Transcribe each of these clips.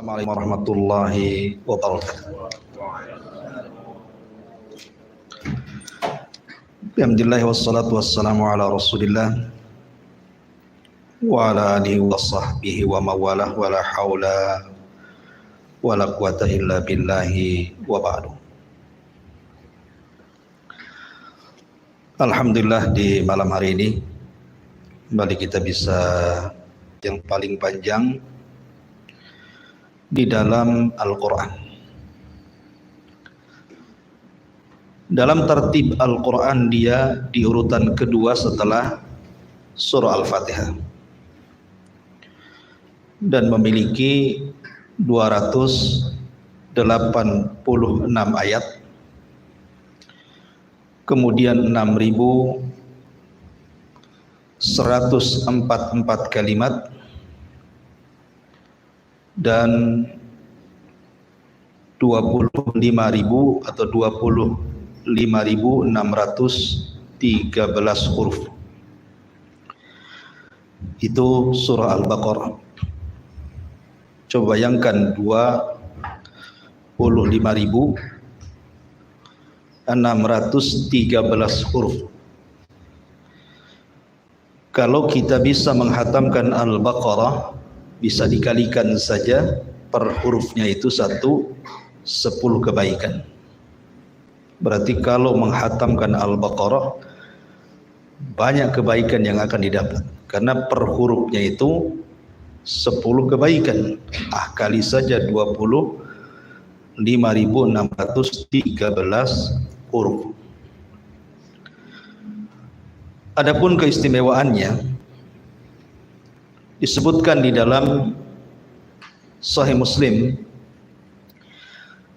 Assalamualaikum warahmatullahi wabarakatuh. Alhamdulillah wassalatu wassalamu ala Rasulillah wa ala alihi wa sahbihi wa mawalah wa la haula wa la quwata illa billahi wa ba'du. Alhamdulillah di malam hari ini kembali kita bisa yang paling panjang di dalam Al-Quran. Dalam tertib Al-Quran dia di urutan kedua setelah surah Al-Fatihah dan memiliki 286 ayat, kemudian 6.144 kalimat dan 25.000 atau 25.613 huruf. Itu surah Al-Baqarah. Coba bayangkan 25.613 huruf. Kalau kita bisa menghatamkan Al-Baqarah, bisa dikalikan saja per hurufnya itu 10 kebaikan. Berarti kalau menghatamkan Al-Baqarah banyak kebaikan yang akan didapat, karena per hurufnya itu 10 kebaikan. Kali saja 25.613 huruf. Adapun keistimewaannya disebutkan di dalam Sahih Muslim,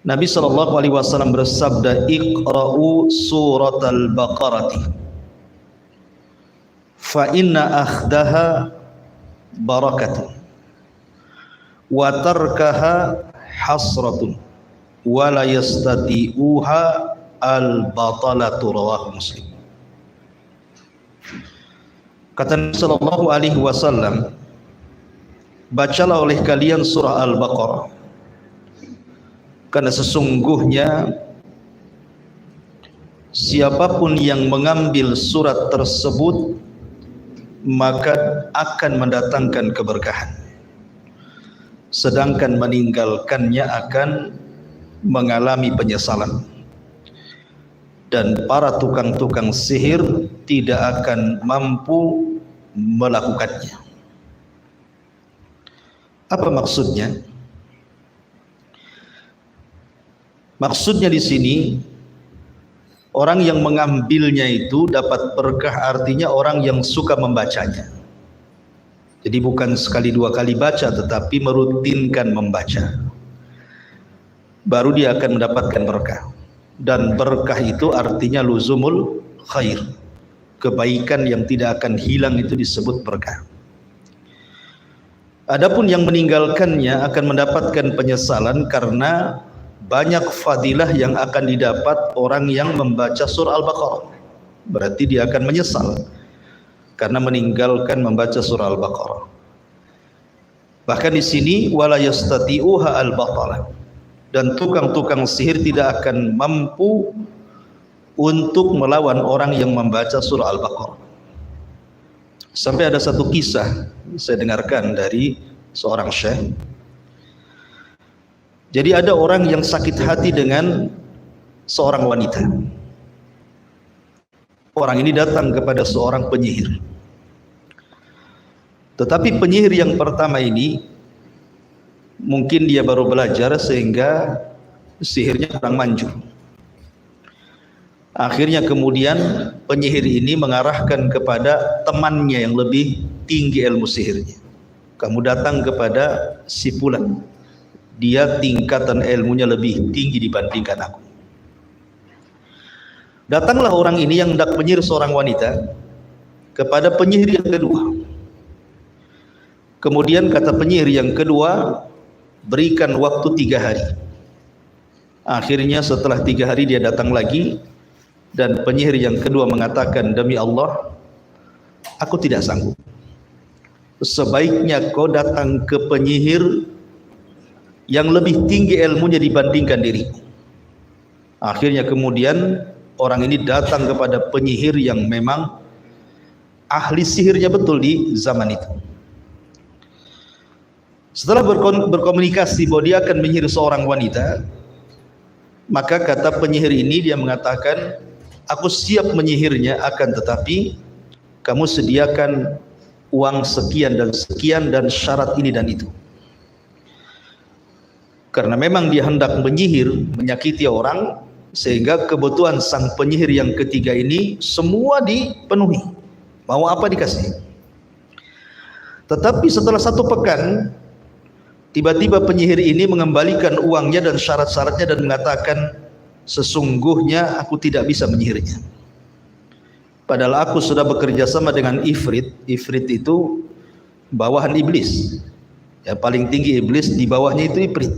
Nabi SAW bersabda, "Iqra'u suratal Baqarati fa inna akhdaha barakatun wa tarkaha hasratun wa la yastati'uha al-batalatu." Rawahu Muslim. Kata Nabi SAW, bacalah oleh kalian surah Al-Baqarah, karena sesungguhnya siapapun yang mengambil surat tersebut maka akan mendatangkan keberkahan, sedangkan meninggalkannya akan mengalami penyesalan, dan para tukang-tukang sihir tidak akan mampu melakukannya. Apa maksudnya? Maksudnya di sini orang yang mengambilnya itu dapat berkah, artinya orang yang suka membacanya. Jadi bukan sekali dua kali baca, tetapi merutinkan membaca, baru dia akan mendapatkan berkah. Dan berkah itu artinya luzumul khair, kebaikan yang tidak akan hilang itu disebut berkah. Adapun yang meninggalkannya akan mendapatkan penyesalan, karena banyak fadilah yang akan didapat orang yang membaca surah Al-Baqarah. Berarti dia akan menyesal karena meninggalkan membaca surah Al-Baqarah. Bahkan di sini wala yastati'uha al-batalah, dan tukang-tukang sihir tidak akan mampu untuk melawan orang yang membaca surah Al-Baqarah. Sampai ada satu kisah saya dengarkan dari seorang syekh. Jadi ada orang yang sakit hati dengan seorang wanita. Orang ini datang kepada seorang penyihir. Tetapi penyihir yang pertama ini mungkin dia baru belajar sehingga sihirnya kurang manjur. Akhirnya kemudian penyihir ini mengarahkan kepada temannya yang lebih tinggi ilmu sihirnya. Kamu datang kepada si fulan, dia tingkatan ilmunya lebih tinggi dibandingkan aku. Datanglah orang ini yang hendak menyihir seorang wanita kepada penyihir yang kedua. Kemudian kata penyihir yang kedua, berikan waktu 3 hari. Akhirnya setelah 3 hari dia datang lagi, dan penyihir yang kedua mengatakan, demi Allah, aku tidak sanggup. Sebaiknya kau datang ke penyihir yang lebih tinggi ilmunya dibandingkan dirimu. Akhirnya kemudian orang ini datang kepada penyihir yang memang ahli sihirnya betul di zaman itu. Setelah berkomunikasi bahwa dia akan menyihir seorang wanita, maka kata penyihir ini, dia mengatakan, aku siap menyihirnya, akan tetapi kamu sediakan uang sekian dan syarat ini dan itu. Karena memang dia hendak menyihir, menyakiti orang, sehingga kebutuhan sang penyihir yang ketiga ini semua dipenuhi. Mau apa dikasih. Tetapi setelah 1 pekan, tiba-tiba penyihir ini mengembalikan uangnya dan syarat-syaratnya dan mengatakan, sesungguhnya aku tidak bisa menyihirnya. Padahal aku sudah bekerja sama dengan Ifrit. Ifrit itu bawahan iblis. Ya, paling tinggi iblis, di bawahnya itu Ifrit.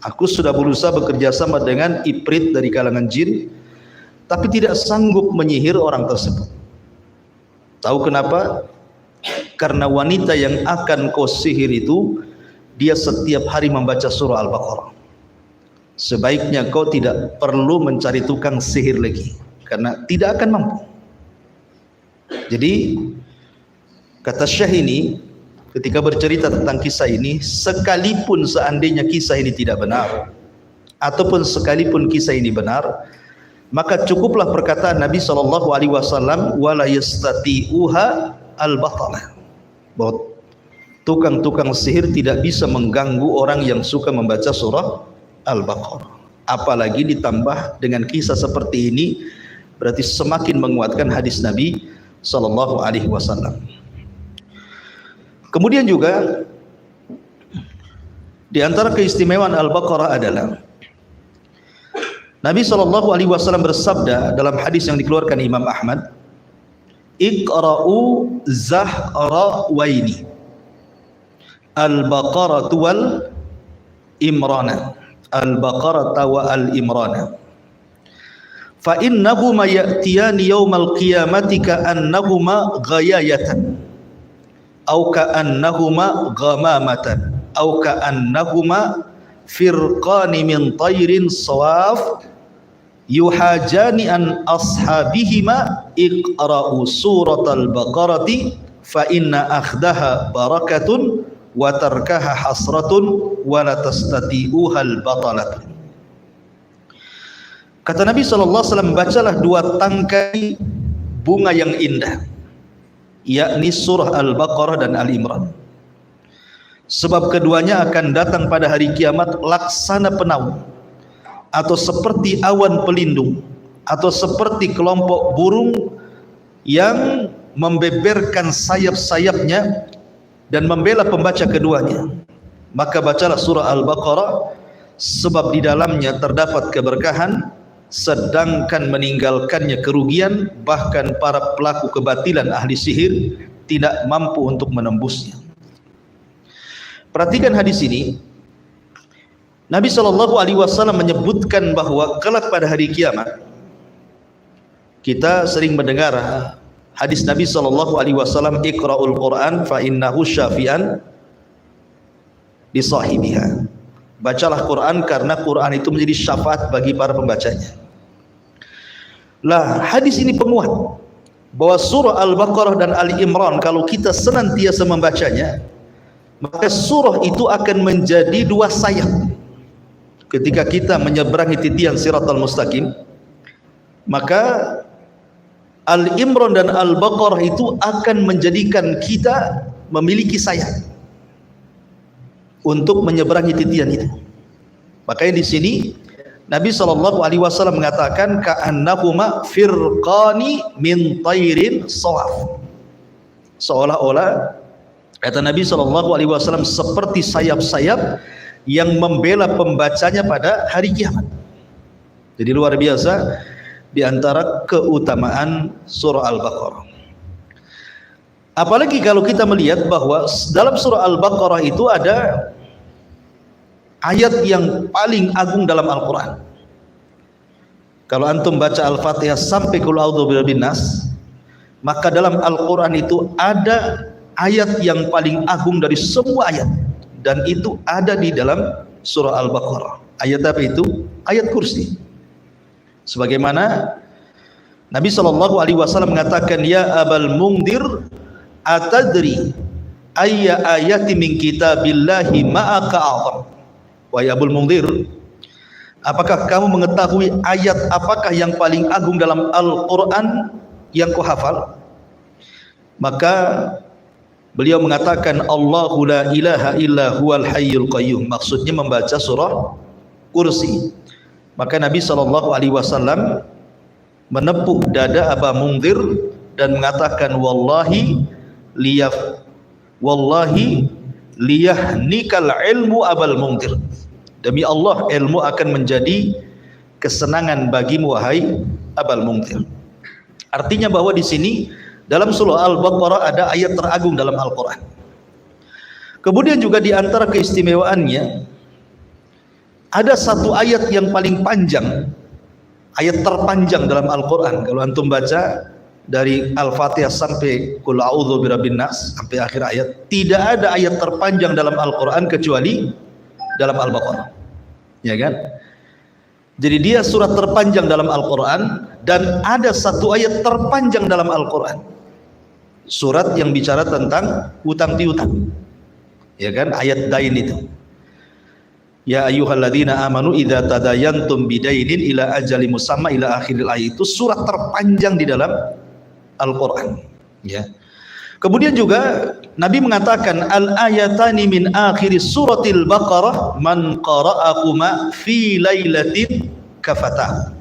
Aku sudah berusaha bekerja sama dengan Ifrit dari kalangan jin, tapi tidak sanggup menyihir orang tersebut. Tahu kenapa? Karena wanita yang akan kau sihir itu, dia setiap hari membaca surah Al-Baqarah. Sebaiknya kau tidak perlu mencari tukang sihir lagi, karena tidak akan mampu. Jadi kata Syekh ini ketika bercerita tentang kisah ini, sekalipun seandainya kisah ini tidak benar, ataupun sekalipun kisah ini benar, maka cukuplah perkataan Nabi SAW, wala yastati'uha al-batalah, bahwa tukang-tukang sihir tidak bisa mengganggu orang yang suka membaca surah Al-Baqarah. Apalagi ditambah dengan kisah seperti ini, berarti semakin menguatkan hadis Nabi SAW. Kemudian juga di antara keistimewaan Al-Baqarah adalah Nabi SAW bersabda dalam hadis yang dikeluarkan Imam Ahmad, Iqra'u Zahrawaini, Al-Baqarah wal Imrana, Al-Baqarah wa Al-Imrana, fa innahuma ya'tiyani yawmal qiyamati ka'annahuma ghayayatan au ka'annahuma ghamamatan au ka'annahuma firqani min tayrin sawaf yuhajani an ashabihima iqra'u suratal baqarati fa inna akhdaha barakatun wa tarkaha hasratun wa la tastati'uhal batalatun. Kata Nabi SAW, bacalah 2 tangkai bunga yang indah, yakni surah Al-Baqarah dan Al-Imran, sebab keduanya akan datang pada hari kiamat laksana penaung, atau seperti awan pelindung, atau seperti kelompok burung yang membeberkan sayap-sayapnya dan membela pembaca keduanya. Maka bacalah surah Al-Baqarah, sebab di dalamnya terdapat keberkahan, sedangkan meninggalkannya kerugian, bahkan para pelaku kebatilan ahli sihir tidak mampu untuk menembusnya. Perhatikan hadis ini. Nabi SAW menyebutkan bahwa kelak pada hari kiamat, kita sering mendengar hadis Nabi SAW, Iqra'ul Quran fa innahu syafi'an li sahibiha. Bacalah Quran karena Quran itu menjadi syafaat bagi para pembacanya. Lah, hadis ini penguat bahwa surah Al-Baqarah dan Al-Imran kalau kita senantiasa membacanya, maka surah itu akan menjadi 2 sayap ketika kita menyeberangi titian Siratal Mustaqim. Maka Al-Imran dan Al-Baqarah itu akan menjadikan kita memiliki sayap untuk menyeberangi titian itu. Makanya di sini Nabi SAW mengatakan ka'annahuma firqani min tayrin sawaf, seolah-olah kata Nabi SAW seperti sayap-sayap yang membela pembacanya pada hari kiamat. Jadi luar biasa di antara keutamaan surah Al-Baqarah. Apalagi kalau kita melihat bahwa dalam surah Al-Baqarah itu ada ayat yang paling agung dalam Al-Quran. Kalau antum baca Al-Fatihah sampai qul a'udzu birabbin nas, maka dalam Al-Quran itu ada ayat yang paling agung dari semua ayat, dan itu ada di dalam surah Al-Baqarah. Ayat apa itu? Ayat kursi. Sebagaimana Nabi SAW mengatakan, ya Abal Mundhir, atadri ayya ayati min kitabillahi ma'aka a'zam. Wahai Abul Mundhir, apakah kamu mengetahui ayat apakah yang paling agung dalam Al-Quran yang kau hafal? Maka beliau mengatakan, Allahu la ilaha illa huwal hayyul qayyum. Maksudnya membaca surah kursi. Maka Nabi SAW menepuk dada Aba Mundhir dan mengatakan, wallahi liyahnikal ilmu Abal Mundhir. Demi Allah, ilmu akan menjadi kesenangan bagimu wahai Abal Mundhir. Artinya bahwa di sini dalam surah Al-Baqarah ada ayat teragung dalam Al-Quran. Kemudian juga di antara keistimewaannya, ada satu ayat yang paling panjang, ayat terpanjang dalam Al-Quran. Kalau antum baca dari Al-Fatihah sampai Qul a'udzu birabbin nas sampai akhir ayat, tidak ada ayat terpanjang dalam Al-Quran kecuali dalam Al-Baqarah, ya kan? Jadi dia surat terpanjang dalam Al-Quran, dan ada satu ayat terpanjang dalam Al-Quran, surat yang bicara tentang hutang piutang, ya kan? Ayat dain itu, ya ayyuhalladzina amanu idza tadayantum bidainin ila ajali musamma ila akhiril ayat. Itu surat terpanjang di dalam Al-Quran, ya. Kemudian juga Nabi mengatakan, al ayatani min akhir suratil Baqarah man qara'ahuma fi lailatin kafata.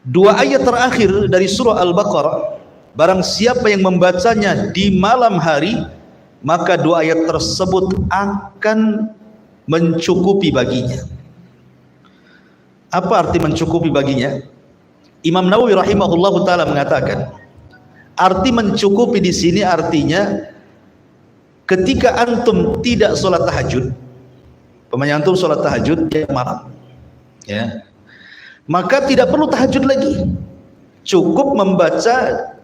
Dua ayat terakhir dari surah Al-Baqarah, barang siapa yang membacanya di malam hari, maka dua ayat tersebut akan mencukupi baginya. Apa arti mencukupi baginya? Imam Nawawi rahimahullahu taala mengatakan, arti mencukupi di sini artinya ketika antum tidak sholat tahajud, pemain antum sholat tahajud tiap malam, ya, maka tidak perlu tahajud lagi, cukup membaca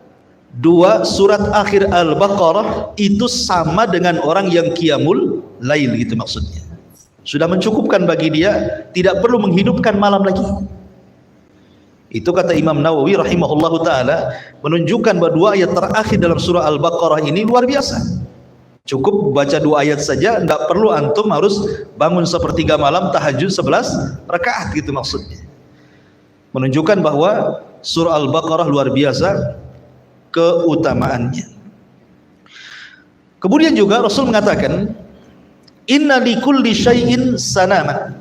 dua surat akhir Al-Baqarah, itu sama dengan orang yang qiyamul lail, gitu maksudnya. Sudah mencukupkan bagi dia, tidak perlu menghidupkan malam lagi. Itu kata Imam Nawawi rahimahullahu ta'ala, menunjukkan bahwa dua ayat terakhir dalam surah Al-Baqarah ini luar biasa. Cukup baca dua ayat saja, tidak perlu antum harus bangun sepertiga malam tahajud 11 rakaat, gitu maksudnya. Menunjukkan bahwa surah Al-Baqarah luar biasa keutamaannya. Kemudian juga Rasul mengatakan, inna likulli syai'in sanaman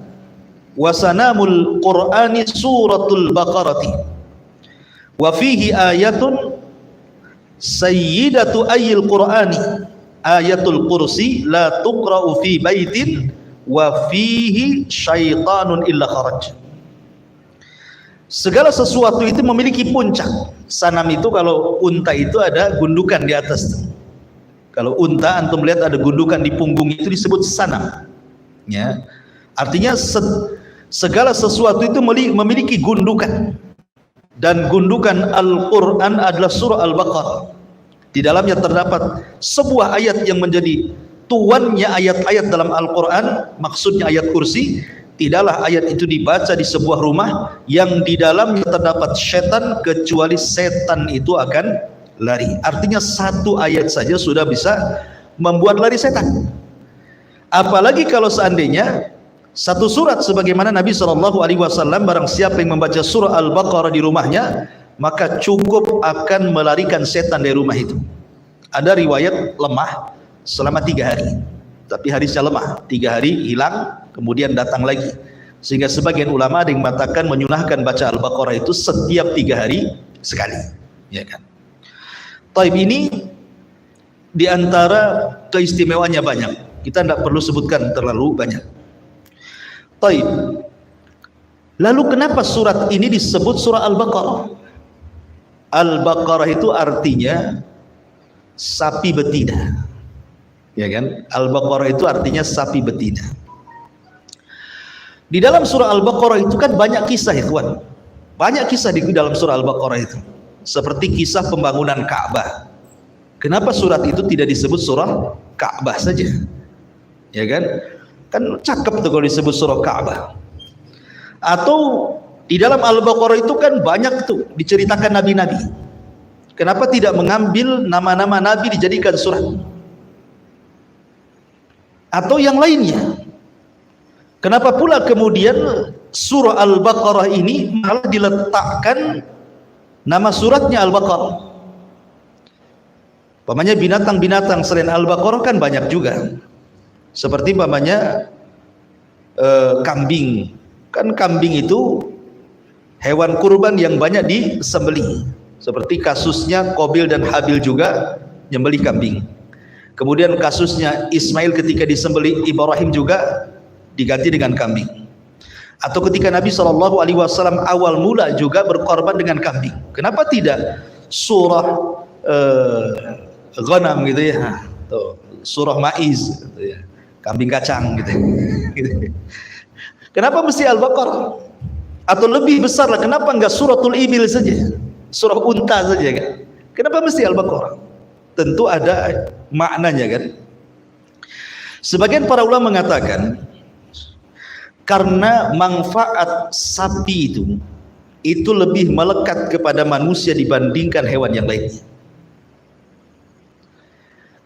wa sanamul Qur'ani suratul Baqarati wa fihi ayatun sayyidatu ayil Qur'ani ayatul kursi la tuqra'u fi baitin wa fihi syaitanun illa kharaj. Segala sesuatu itu memiliki puncak. Sanam itu, kalau unta itu ada gundukan di atas. Kalau unta antum lihat ada gundukan di punggung, itu disebut sanam, ya. Artinya segala sesuatu itu memiliki gundukan, dan gundukan Al-Quran adalah surah Al-Baqarah. Di dalamnya terdapat sebuah ayat yang menjadi tuannya ayat-ayat dalam Al-Quran, maksudnya ayat kursi. Tidaklah ayat itu dibaca di sebuah rumah yang di dalamnya terdapat setan, kecuali setan itu akan lari. Artinya satu ayat saja sudah bisa membuat lari setan. Apalagi kalau seandainya satu surat, sebagaimana Nabi SAW, barang siapa yang membaca surah Al-Baqarah di rumahnya, maka cukup akan melarikan setan dari rumah itu. Ada riwayat lemah selama 3 hari, tapi hadisnya lemah, 3 hari hilang, kemudian datang lagi. Sehingga sebagian ulama ada yang mengatakan menyunahkan baca Al-Baqarah itu setiap 3 hari sekali, ya kan. Taib ini diantara keistimewaannya banyak, kita tidak perlu sebutkan terlalu banyak. Taib, lalu kenapa surat ini disebut surah Al-Baqarah? Al-Baqarah itu artinya sapi betina, ya kan? Al-Baqarah itu artinya sapi betina. Di dalam surah Al-Baqarah itu kan banyak kisah, ikhwan. Banyak kisah di dalam surah Al-Baqarah itu. Seperti kisah pembangunan Ka'bah. Kenapa surat itu tidak disebut surah Ka'bah saja? Ya kan? Kan cakep tuh kalau disebut surah Ka'bah. Atau di dalam Al-Baqarah itu kan banyak tuh diceritakan nabi-nabi. Kenapa tidak mengambil nama-nama nabi dijadikan surat? Atau yang lainnya? Kenapa pula kemudian surah Al-Baqarah ini malah diletakkan nama suratnya Al-Baqarah? Umpamanya binatang-binatang selain Al-Baqarah kan banyak juga. Seperti umpamanya kambing. Kan kambing itu hewan kurban yang banyak disembelih. Seperti kasusnya Qabil dan Habil juga nyembelih kambing. Kemudian kasusnya Ismail ketika disembelih Ibrahim juga diganti dengan kambing. Atau ketika Nabi SAW awal mula juga berkorban dengan kambing. Kenapa tidak surah Ghanam gitu ya, tuh, surah Maiz gitu ya, kambing kacang gitu. Kenapa mesti Al-Baqarah? Atau lebih besar lah, kenapa enggak suratul Ibil saja, surah unta saja kan? Kenapa mesti Al-Baqarah? Tentu ada maknanya kan. Sebagian para ulama mengatakan karena manfaat sapi itu lebih melekat kepada manusia dibandingkan hewan yang lainnya.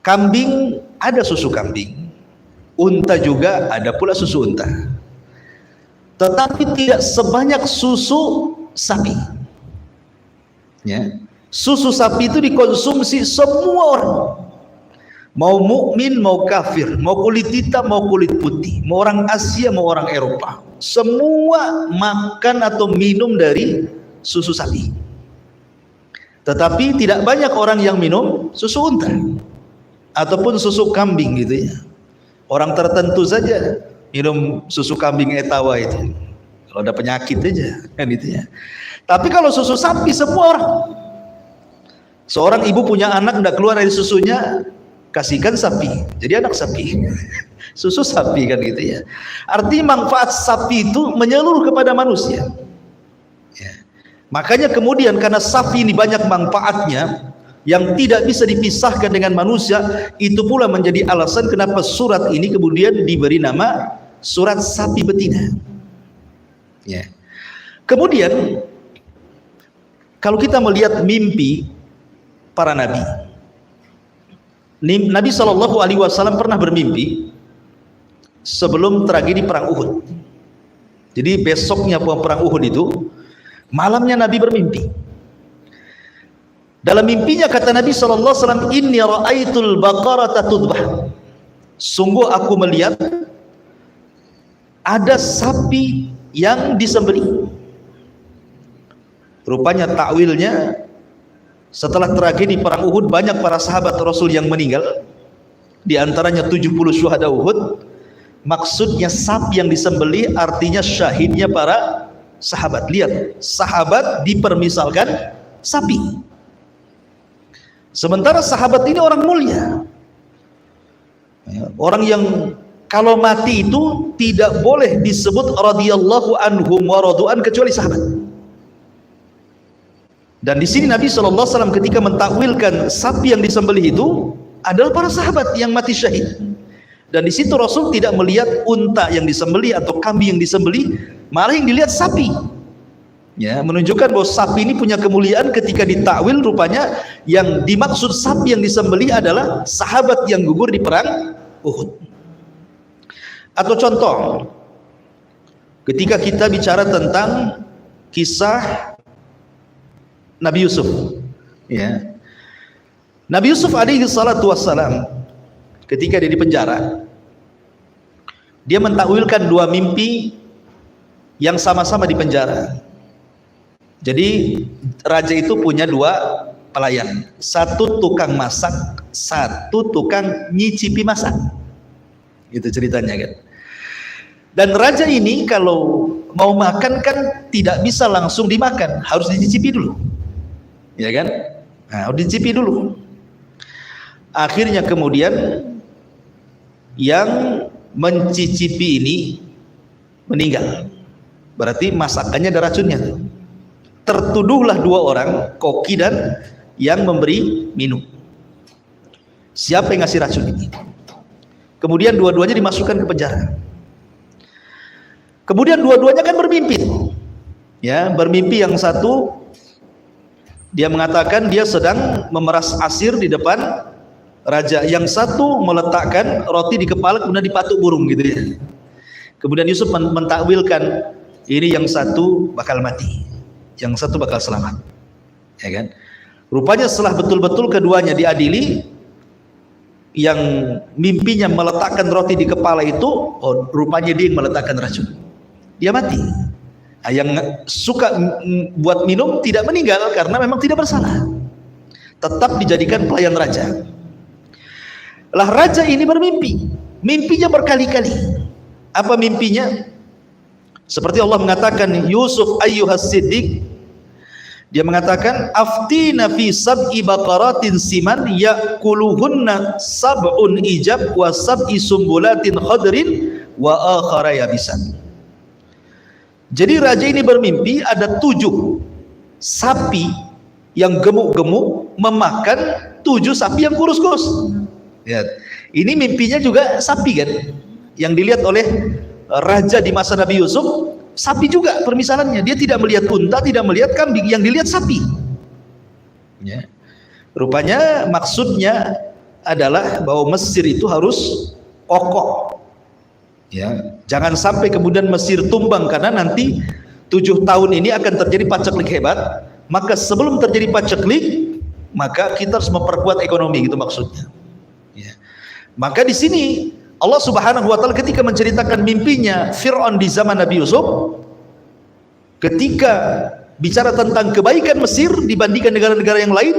Kambing ada susu kambing, unta juga ada pula susu unta, tetapi tidak sebanyak susu sapi ya. Susu sapi itu dikonsumsi semua orang, mau mukmin mau kafir, mau kulit hitam mau kulit putih, mau orang Asia mau orang Eropa, semua makan atau minum dari susu sapi. Tetapi tidak banyak orang yang minum susu unta ataupun susu kambing gitu ya. Orang tertentu saja minum susu kambing etawa itu kalau ada penyakit aja kan itu ya. Tapi kalau susu sapi semua orang, seorang ibu punya anak tidak keluar dari susunya, kasihkan sapi, jadi anak sapi. Susu sapi kan gitu ya. Artinya manfaat sapi itu menyeluruh kepada manusia ya. Makanya kemudian karena sapi ini banyak manfaatnya yang tidak bisa dipisahkan dengan manusia, itu pula menjadi alasan kenapa surat ini kemudian diberi nama surat sapi betina ya. Kemudian kalau kita melihat mimpi para nabi, Nabi SAW pernah bermimpi sebelum tragedi perang Uhud. Jadi besoknya perang Uhud itu malamnya Nabi bermimpi. Dalam mimpinya kata Nabi SAW, inni ra'aitul baqarata tudbah, sungguh aku melihat ada sapi yang disembelih. Rupanya takwilnya, setelah tragedi perang Uhud banyak para sahabat Rasul yang meninggal, di antaranya 70 syuhada Uhud. Maksudnya sapi yang disembelih artinya syahidnya para sahabat. Lihat, sahabat dipermisalkan sapi, sementara sahabat ini orang mulia, orang yang kalau mati itu tidak boleh disebut radhiyallahu anhum wa radu'an kecuali sahabat. Dan di sini Nabi SAW ketika mentakwilkan sapi yang disembelih itu adalah para sahabat yang mati syahid. Dan di situ Rasul tidak melihat unta yang disembelih atau kambing yang disembelih, malah yang dilihat sapi. Ya, menunjukkan bahwa sapi ini punya kemuliaan. Ketika ditakwil rupanya yang dimaksud sapi yang disembelih adalah sahabat yang gugur di perang Uhud. Atau contoh, ketika kita bicara tentang kisah Nabi Yusuf ya. Nabi Yusuf alaihi salatu wassalam ketika dia di penjara, dia mentakwilkan dua mimpi yang sama-sama di penjara. Jadi raja itu punya dua pelayan, satu tukang masak, satu tukang nyicipi masak. Itu ceritanya kan. Dan raja ini kalau mau makan kan tidak bisa langsung dimakan, harus dicicipi dulu. Ya kan? Nah, harus dicicipi dulu. Akhirnya kemudian yang mencicipi ini meninggal. Berarti masakannya ada racunnya tuh. Tertuduhlah dua orang, koki dan yang memberi minum. Siapa yang ngasih racun ini? Kemudian dua-duanya dimasukkan ke penjara. Kemudian dua-duanya kan bermimpi, ya, bermimpi. Yang satu dia mengatakan dia sedang memeras asir di depan raja, yang satu meletakkan roti di kepala kemudian dipatuk burung gitu ya. Kemudian Yusuf mentakwilkan, ini yang satu bakal mati, yang satu bakal selamat, ya kan. Rupanya setelah betul-betul keduanya diadili, yang mimpinya meletakkan roti di kepala itu, oh, rupanya dia yang meletakkan racun, dia mati. Nah, yang suka buat minum tidak meninggal karena memang tidak bersalah, tetap dijadikan pelayan raja. Lah raja ini bermimpi, mimpinya berkali-kali. Apa mimpinya? Seperti Allah mengatakan, Yusuf ayyuhas siddiq, dia mengatakan, aftina fi sab'i baqaratin siman ya'kuluhunna sab'un ijab wa sab'i sumbulatin khadrin wa akhara yabisan. Jadi raja ini bermimpi ada 7 sapi yang gemuk-gemuk memakan 7 sapi yang kurus-kurus. Ya, ini mimpinya juga sapi kan, yang dilihat oleh raja di masa Nabi Yusuf. Sapi juga permisalannya, dia tidak melihat unta, tidak melihat kambing, yang dilihat sapi, ya. Rupanya maksudnya adalah bahwa Mesir itu harus kokoh, ya, jangan sampai kemudian Mesir tumbang, karena nanti 7 tahun ini akan terjadi paceklik hebat. Maka sebelum terjadi paceklik, maka kita harus memperkuat ekonomi, gitu maksudnya, ya. Maka di sini Allah Subhanahu wa taala ketika menceritakan mimpinya Fir'aun di zaman Nabi Yusuf, ketika bicara tentang kebaikan Mesir dibandingkan negara-negara yang lain,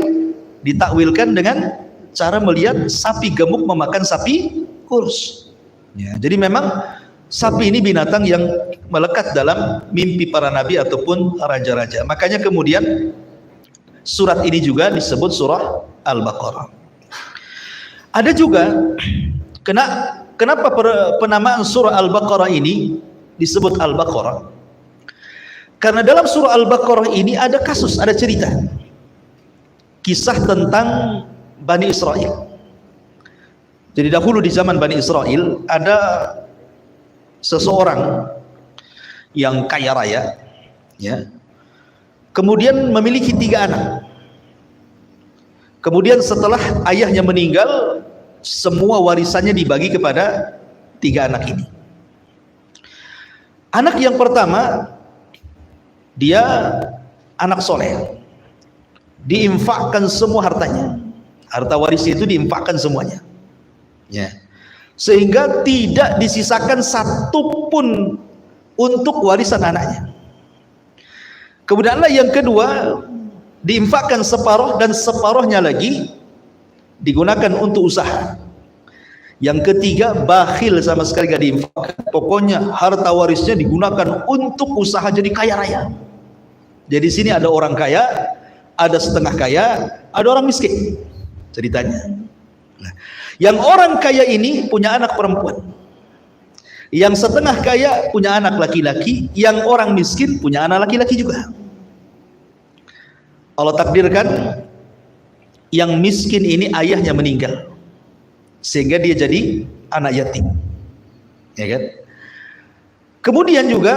ditakwilkan dengan cara melihat sapi gemuk memakan sapi kurus, ya. Jadi memang sapi ini binatang yang melekat dalam mimpi para nabi ataupun raja-raja. Makanya kemudian surat ini juga disebut surah Al-Baqarah. Ada juga kenapa penamaan surah Al-Baqarah ini disebut Al-Baqarah? Karena dalam surah Al-Baqarah ini ada kasus, ada cerita, kisah tentang Bani Israel. Jadi dahulu di zaman Bani Israel ada seseorang yang kaya raya, ya, kemudian memiliki 3 anak. Kemudian setelah ayahnya meninggal, semua warisannya dibagi kepada 3 anak ini. Anak yang pertama, dia anak soleh, diinfakkan semua hartanya, harta warisnya itu diinfakkan semuanya, ya, sehingga tidak disisakan satu pun untuk warisan anaknya. Kemudianlah yang kedua, diinfakkan separuh dan separuhnya lagi digunakan untuk usaha. Yang ketiga, bakhil, sama sekali gak diinfakkan. Pokoknya harta warisnya digunakan untuk usaha jadi kaya raya. Jadi sini ada orang kaya, ada setengah kaya, ada orang miskin ceritanya. Nah, yang orang kaya ini punya anak perempuan, yang setengah kaya punya anak laki-laki, yang orang miskin punya anak laki-laki juga. Allah takdirkan yang miskin ini ayahnya meninggal, sehingga dia jadi anak yatim, ya kan? Kemudian juga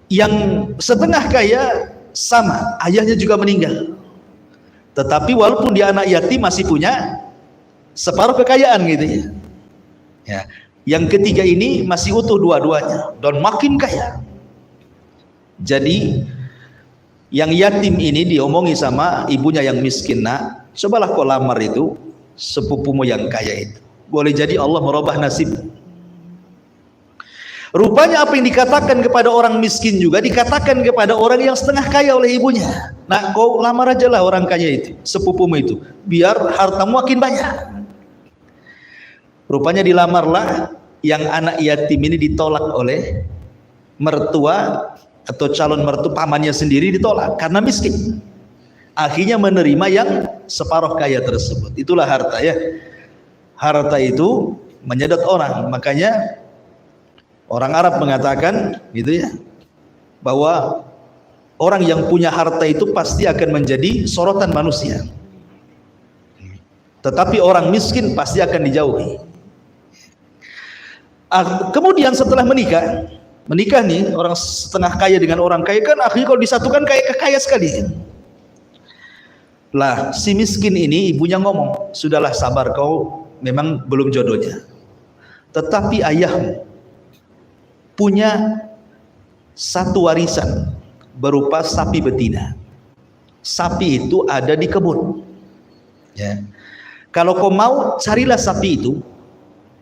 yang setengah kaya sama, ayahnya juga meninggal, tetapi walaupun dia anak yatim masih punya separuh kekayaan gitu ya. Ya, yang ketiga ini masih utuh dua-duanya dan makin kaya. Jadi yang yatim ini diomongi sama ibunya yang miskin, nak, cobalah kau lamar itu sepupumu yang kaya itu, boleh jadi Allah merubah nasib. Rupanya apa yang dikatakan kepada orang miskin juga dikatakan kepada orang yang setengah kaya oleh ibunya. Nah, kau lamar aja lah orang kaya itu, sepupumu itu, biar hartamu makin banyak. Rupanya dilamarlah, yang anak yatim ini ditolak oleh mertua atau calon mertua, pamannya sendiri ditolak karena miskin. Akhirnya menerima yang separuh kaya tersebut. Itulah harta, ya. Harta itu menyedot orang. Makanya orang Arab mengatakan gitu ya, bahwa orang yang punya harta itu pasti akan menjadi sorotan manusia, tetapi orang miskin pasti akan dijauhi. Kemudian setelah menikah, Menikah nih, orang setengah kaya dengan orang kaya kan akhirnya kalau disatukan kaya sekali. Lah si miskin ini ibunya ngomong, sudahlah sabar kau, memang belum jodohnya. Tetapi ayahmu punya satu warisan berupa sapi betina. Sapi itu ada di kebun. Ya. Kalau kau mau, carilah sapi itu,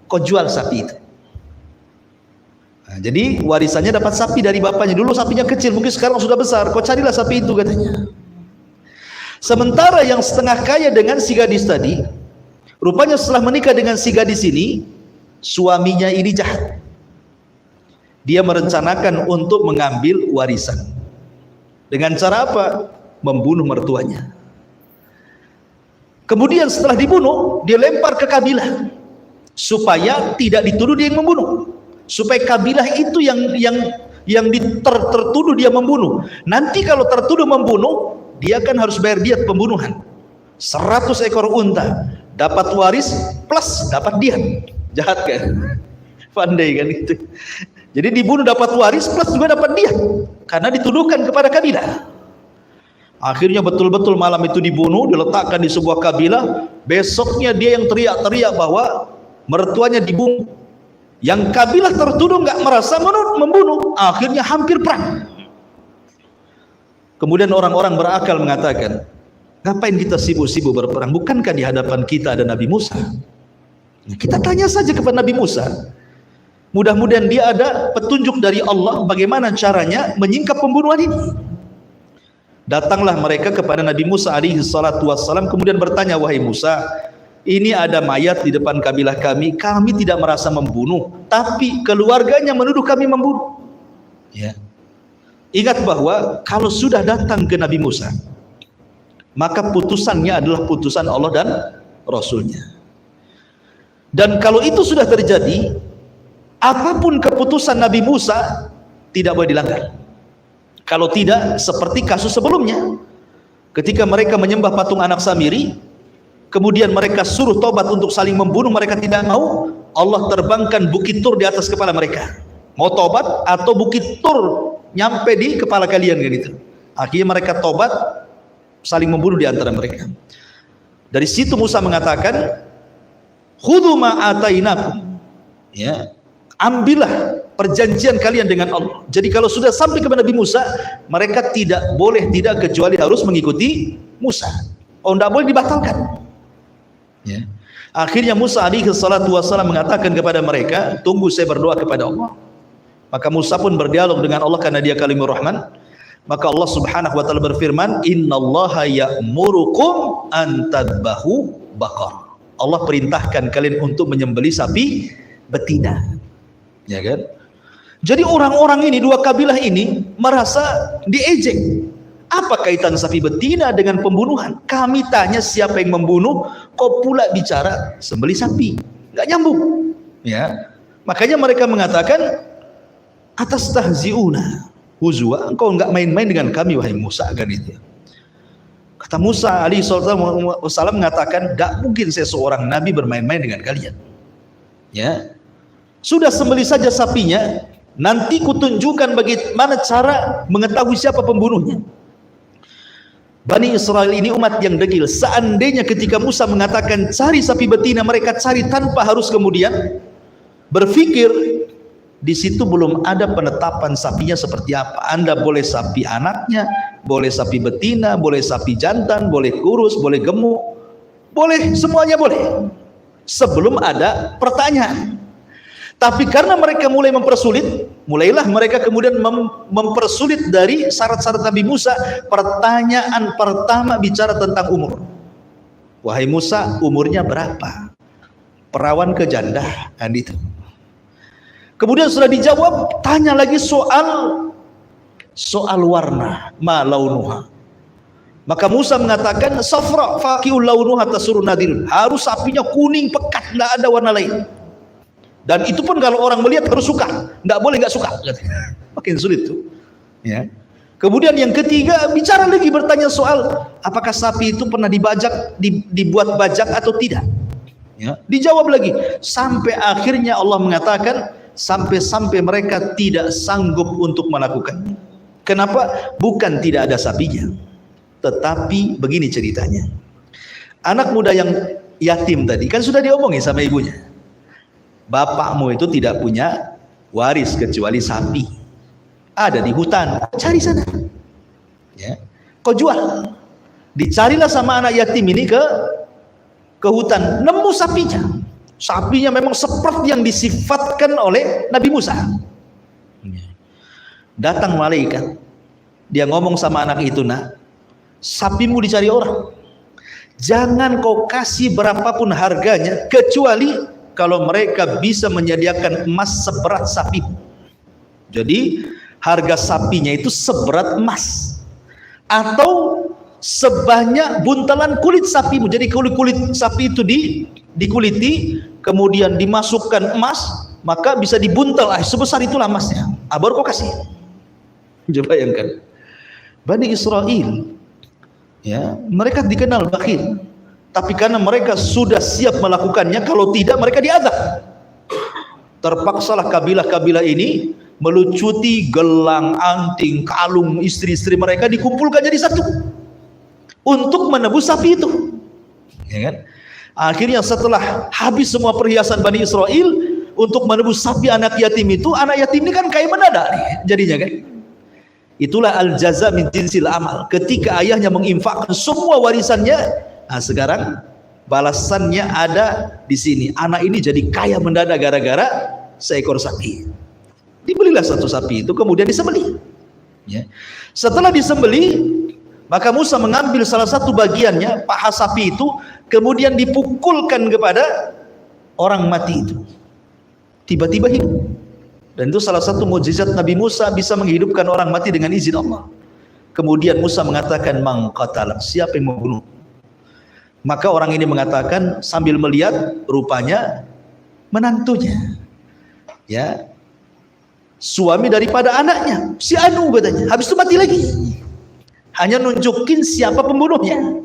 kau jual sapi itu. Nah, jadi warisannya dapat sapi dari bapaknya. Dulu sapinya kecil, mungkin sekarang sudah besar. Kau carilah sapi itu katanya. Sementara yang setengah kaya dengan si gadis tadi, rupanya setelah menikah dengan si gadis ini, suaminya ini jahat. Dia merencanakan untuk mengambil warisan. Dengan cara apa? Membunuh mertuanya. Kemudian setelah dibunuh, dia lempar ke kabilah supaya tidak dituduh dia yang membunuh. Supaya kabilah itu yang tertuduh dia membunuh. Nanti kalau tertuduh membunuh, dia kan harus bayar diat pembunuhan. 100 ekor unta, dapat waris plus dapat diat. Jahat kan? Pandai kan itu. Jadi dibunuh dapat waris plus juga dapat diat karena dituduhkan kepada kabilah. Akhirnya betul-betul malam itu dibunuh, diletakkan di sebuah kabilah. Besoknya dia yang teriak-teriak bahwa mertuanya dibunuh. Yang kabilah tertuduh nggak merasa membunuh, akhirnya hampir perang. Kemudian orang-orang berakal mengatakan, ngapain kita sibuk-sibuk berperang? Bukankah di hadapan kita ada Nabi Musa? Kita tanya saja kepada Nabi Musa. Mudah-mudahan dia ada petunjuk dari Allah bagaimana caranya menyingkap pembunuhan ini. Datanglah mereka kepada Nabi Musa alaihi salatu wassalam, kemudian bertanya, wahai Musa, ini ada mayat di depan kabilah kami, kami tidak merasa membunuh, tapi keluarganya menuduh kami membunuh. Ya. Ingat bahwa kalau sudah datang ke Nabi Musa, maka putusannya adalah putusan Allah dan Rasulnya. Dan kalau itu sudah terjadi, apapun keputusan Nabi Musa tidak boleh dilanggar. Kalau tidak, seperti kasus sebelumnya, ketika mereka menyembah patung anak Samiri, kemudian mereka suruh tobat untuk saling membunuh, mereka tidak mau, Allah terbangkan bukit Tur di atas kepala mereka. Mau tobat atau bukit Tur nyampe di kepala kalian kan itu. Akhirnya mereka tobat, saling membunuh di antara mereka. Dari situ Musa mengatakan, khudhu ma atainakum, ya, ambillah perjanjian kalian dengan Allah. Jadi kalau sudah sampai kepada Nabi Musa, mereka tidak boleh tidak kecuali harus mengikuti Musa. Oh, tidak boleh dibatalkan. Ya. Akhirnya Musa alaihi salatu wassalam mengatakan kepada mereka, tunggu saya berdoa kepada Allah. Maka Musa pun berdialog dengan Allah karena dia kalimur rahman. Maka Allah subhanahu wa ta'ala berfirman, innallaha ya'murukum an tadbahu baqar. Allah perintahkan kalian untuk menyembelih sapi betina. Ya kan? Jadi orang-orang ini, dua kabilah ini merasa diejek. Apa kaitan sapi betina dengan pembunuhan? Kami tanya siapa yang membunuh, kau pula bicara sembelih sapi. Nggak nyambung. Ya. Makanya mereka mengatakan, atas tahziuna huzwa, engkau nggak main-main dengan kami wahai Musa, kan itu. Kata Musa alaihi wasallam mengatakan, tidak mungkin saya seorang nabi bermain-main dengan kalian. Ya. Sudah sembelih saja sapinya, nanti kutunjukkan bagaimana cara mengetahui siapa pembunuhnya. Bani Israel ini umat yang degil. Seandainya ketika Musa mengatakan cari sapi betina, mereka cari tanpa harus kemudian berpikir. Di situ belum ada penetapan sapinya seperti apa. Anda boleh sapi anaknya, boleh sapi betina, boleh sapi jantan, boleh kurus, boleh gemuk, boleh, semuanya boleh. Sebelum ada pertanyaan. Tapi karena mereka mulai mempersulit, mulailah mereka kemudian mempersulit dari syarat-syarat Nabi Musa. Pertanyaan pertama bicara tentang umur. Wahai Musa, umurnya berapa? Perawan ke janda, kan itu. Kemudian sudah dijawab, tanya lagi soal warna, ma launuha. Maka Musa mengatakan, safra faqiul launuha tasurun nadirun. Harus sapinya kuning pekat, tidak ada warna lain. Dan itu pun kalau orang melihat harus suka, tidak boleh nggak suka. Makin sulit tuh. Ya. Kemudian yang ketiga bicara lagi, bertanya soal apakah sapi itu pernah dibajak, dibuat bajak atau tidak. Ya. Dijawab lagi sampai akhirnya Allah mengatakan sampai-sampai mereka tidak sanggup untuk melakukannya. Kenapa? Bukan tidak ada sapinya, tetapi begini ceritanya. Anak muda yang yatim tadi kan sudah diomongin sama ibunya, bapakmu itu tidak punya waris kecuali sapi, ada di hutan, cari sana ya, kau jual. Dicarilah sama anak yatim ini ke hutan, nemu sapinya memang seperti yang disifatkan oleh Nabi Musa. Datang malaikat, dia ngomong sama anak itu, nak, sapimu dicari orang, jangan kau kasih berapapun harganya kecuali kalau mereka bisa menyediakan emas seberat sapimu. Jadi harga sapinya itu seberat emas atau sebanyak buntalan kulit sapimu. Jadi kulit sapi itu dikuliti, kemudian dimasukkan emas, maka bisa dibuntal, sebesar itulah emasnya, baru kau kasih. Coba bayangkan, Bani Israel ya, mereka dikenal bakhil, tapi karena mereka sudah siap melakukannya, kalau tidak mereka diazab. Terpaksalah kabilah-kabilah ini melucuti gelang, anting, kalung istri-istri mereka dikumpulkan jadi satu untuk menebus sapi itu, ya kan? Akhirnya setelah habis semua perhiasan Bani Israel untuk menebus sapi anak yatim itu, anak yatim ini kan kaya mendadak nih jadinya kan. Itulah al-jaza min jinsil amal. Ketika ayahnya menginfakkan semua warisannya, nah sekarang balasannya ada di sini. Anak ini jadi kaya mendadak gara-gara seekor sapi. Dibelilah satu sapi itu, kemudian disembelih. Ya. Setelah disembelih, maka Musa mengambil salah satu bagiannya, paha sapi itu, kemudian dipukulkan kepada orang mati itu. Tiba-tiba hidup. Dan itu salah satu mukjizat Nabi Musa, bisa menghidupkan orang mati dengan izin Allah. Kemudian Musa mengatakan, man qatala, siapa yang membunuh? Maka orang ini mengatakan sambil melihat rupanya menantunya, ya, suami daripada anaknya, si Anu katanya. Habis itu mati lagi, hanya nunjukin siapa pembunuhnya.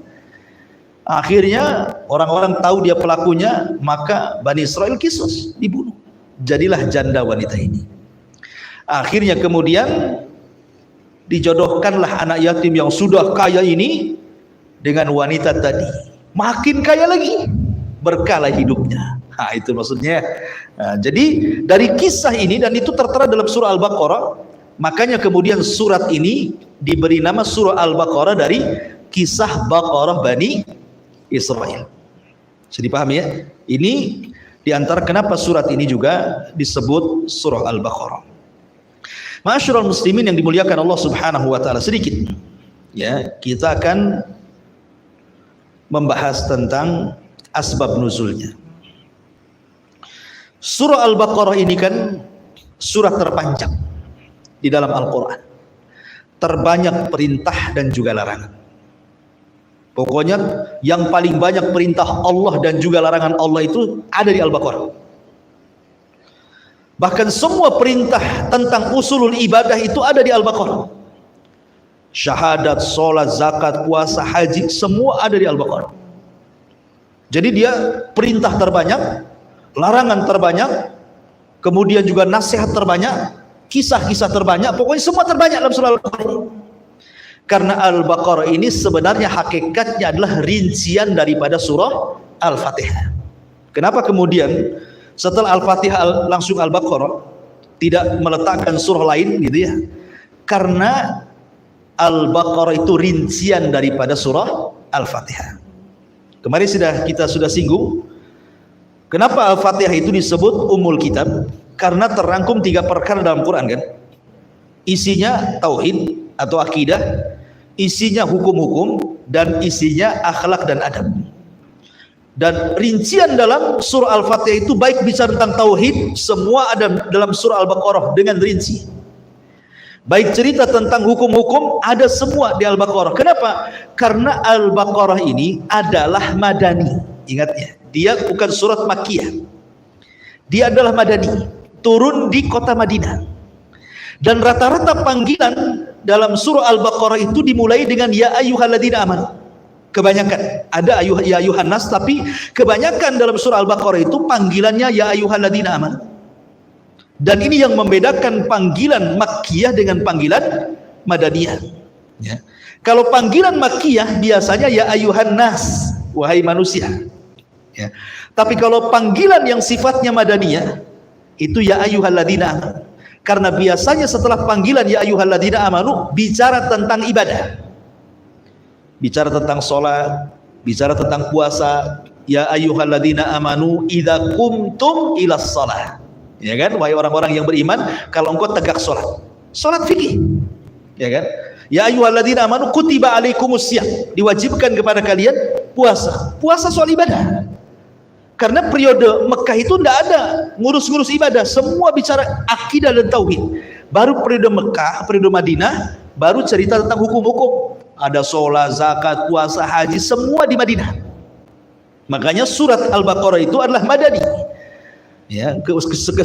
Akhirnya orang-orang tahu dia pelakunya, maka Bani Israel kisos, dibunuh. Jadilah janda wanita ini. Akhirnya kemudian dijodohkanlah anak yatim yang sudah kaya ini dengan wanita tadi, makin kaya lagi, berkala hidupnya. Nah, itu maksudnya. Nah, jadi dari kisah ini, dan itu tertera dalam surah Al-Baqarah, makanya kemudian surat ini diberi nama surah Al-Baqarah dari kisah Baqarah Bani Israel. Bisa dipahami ya? Ini diantara kenapa surat ini juga disebut surah Al-Baqarah. Ma'asyiral muslimin yang dimuliakan Allah Subhanahu wa taala, sedikit ya kita akan membahas tentang asbab nuzulnya. Surah Al-Baqarah ini kan surah terpanjang di dalam Al-Qur'an. Terbanyak perintah dan juga larangan. Pokoknya yang paling banyak perintah Allah dan juga larangan Allah itu ada di Al-Baqarah. Bahkan semua perintah tentang usulul ibadah itu ada di Al-Baqarah. Syahadat, sholat, zakat, puasa, haji, semua ada di Al-Baqarah. Jadi dia perintah terbanyak, larangan terbanyak, kemudian juga nasihat terbanyak, kisah-kisah terbanyak, pokoknya semua terbanyak dalam surah Al-Baqarah. Karena Al-Baqarah ini sebenarnya hakikatnya adalah rincian daripada surah Al-Fatihah. Kenapa kemudian setelah Al-Fatihah langsung Al-Baqarah, tidak meletakkan surah lain gitu ya? Karena Al-Baqarah itu rincian daripada surah Al-Fatihah. Kemarin kita sudah singgung, kenapa Al-Fatihah itu disebut Ummul Kitab? Karena terangkum 3 perkara dalam Quran kan? Isinya tauhid atau akidah, isinya hukum-hukum, dan isinya akhlak dan adab. Dan rincian dalam surah Al-Fatihah itu baik bicara tentang tauhid, semua ada dalam surah Al-Baqarah dengan rinci. Baik cerita tentang hukum-hukum, ada semua di Al-Baqarah. Kenapa? Karena Al-Baqarah ini adalah madani. Ingat ya, dia bukan surat Makkiyah. Dia adalah madani, turun di kota Madinah. Dan rata-rata panggilan dalam surah Al-Baqarah itu dimulai dengan ya ayyuhalladzina amanu. Kebanyakan ada ya ayyuhan nas, tapi kebanyakan dalam surah Al-Baqarah itu panggilannya ya ayyuhalladzina amanu. Dan ini yang membedakan panggilan Makkiyah dengan panggilan Madaniyah. Ya. Kalau panggilan Makkiyah biasanya ya ayuhan nas, wahai manusia. Ya. Tapi kalau panggilan yang sifatnya Madaniyah itu ya ayyuhalladzina amanu. Karena biasanya setelah panggilan ya ayyuhalladzina amanu bicara tentang ibadah. Bicara tentang sholat, bicara tentang puasa. Ya ayyuhalladzina amanu idza qumtum ilas shalah. Ya kan, wahai orang-orang yang beriman, kalau engkau tegak sholat. Sholat fikih. Ya kan? Ya ayyuhalladzina amanu kutiba alaikumusiyam. Diwajibkan kepada kalian puasa. Puasa soal ibadah. Karena periode Mekah itu tidak ada ngurus-ngurus ibadah, semua bicara akidah dan tauhid. Baru periode Mekah, periode Madinah, baru cerita tentang hukum-hukum. Ada sholat, zakat, puasa, haji, semua di Madinah. Makanya surat Al-Baqarah itu adalah Madani. Ya,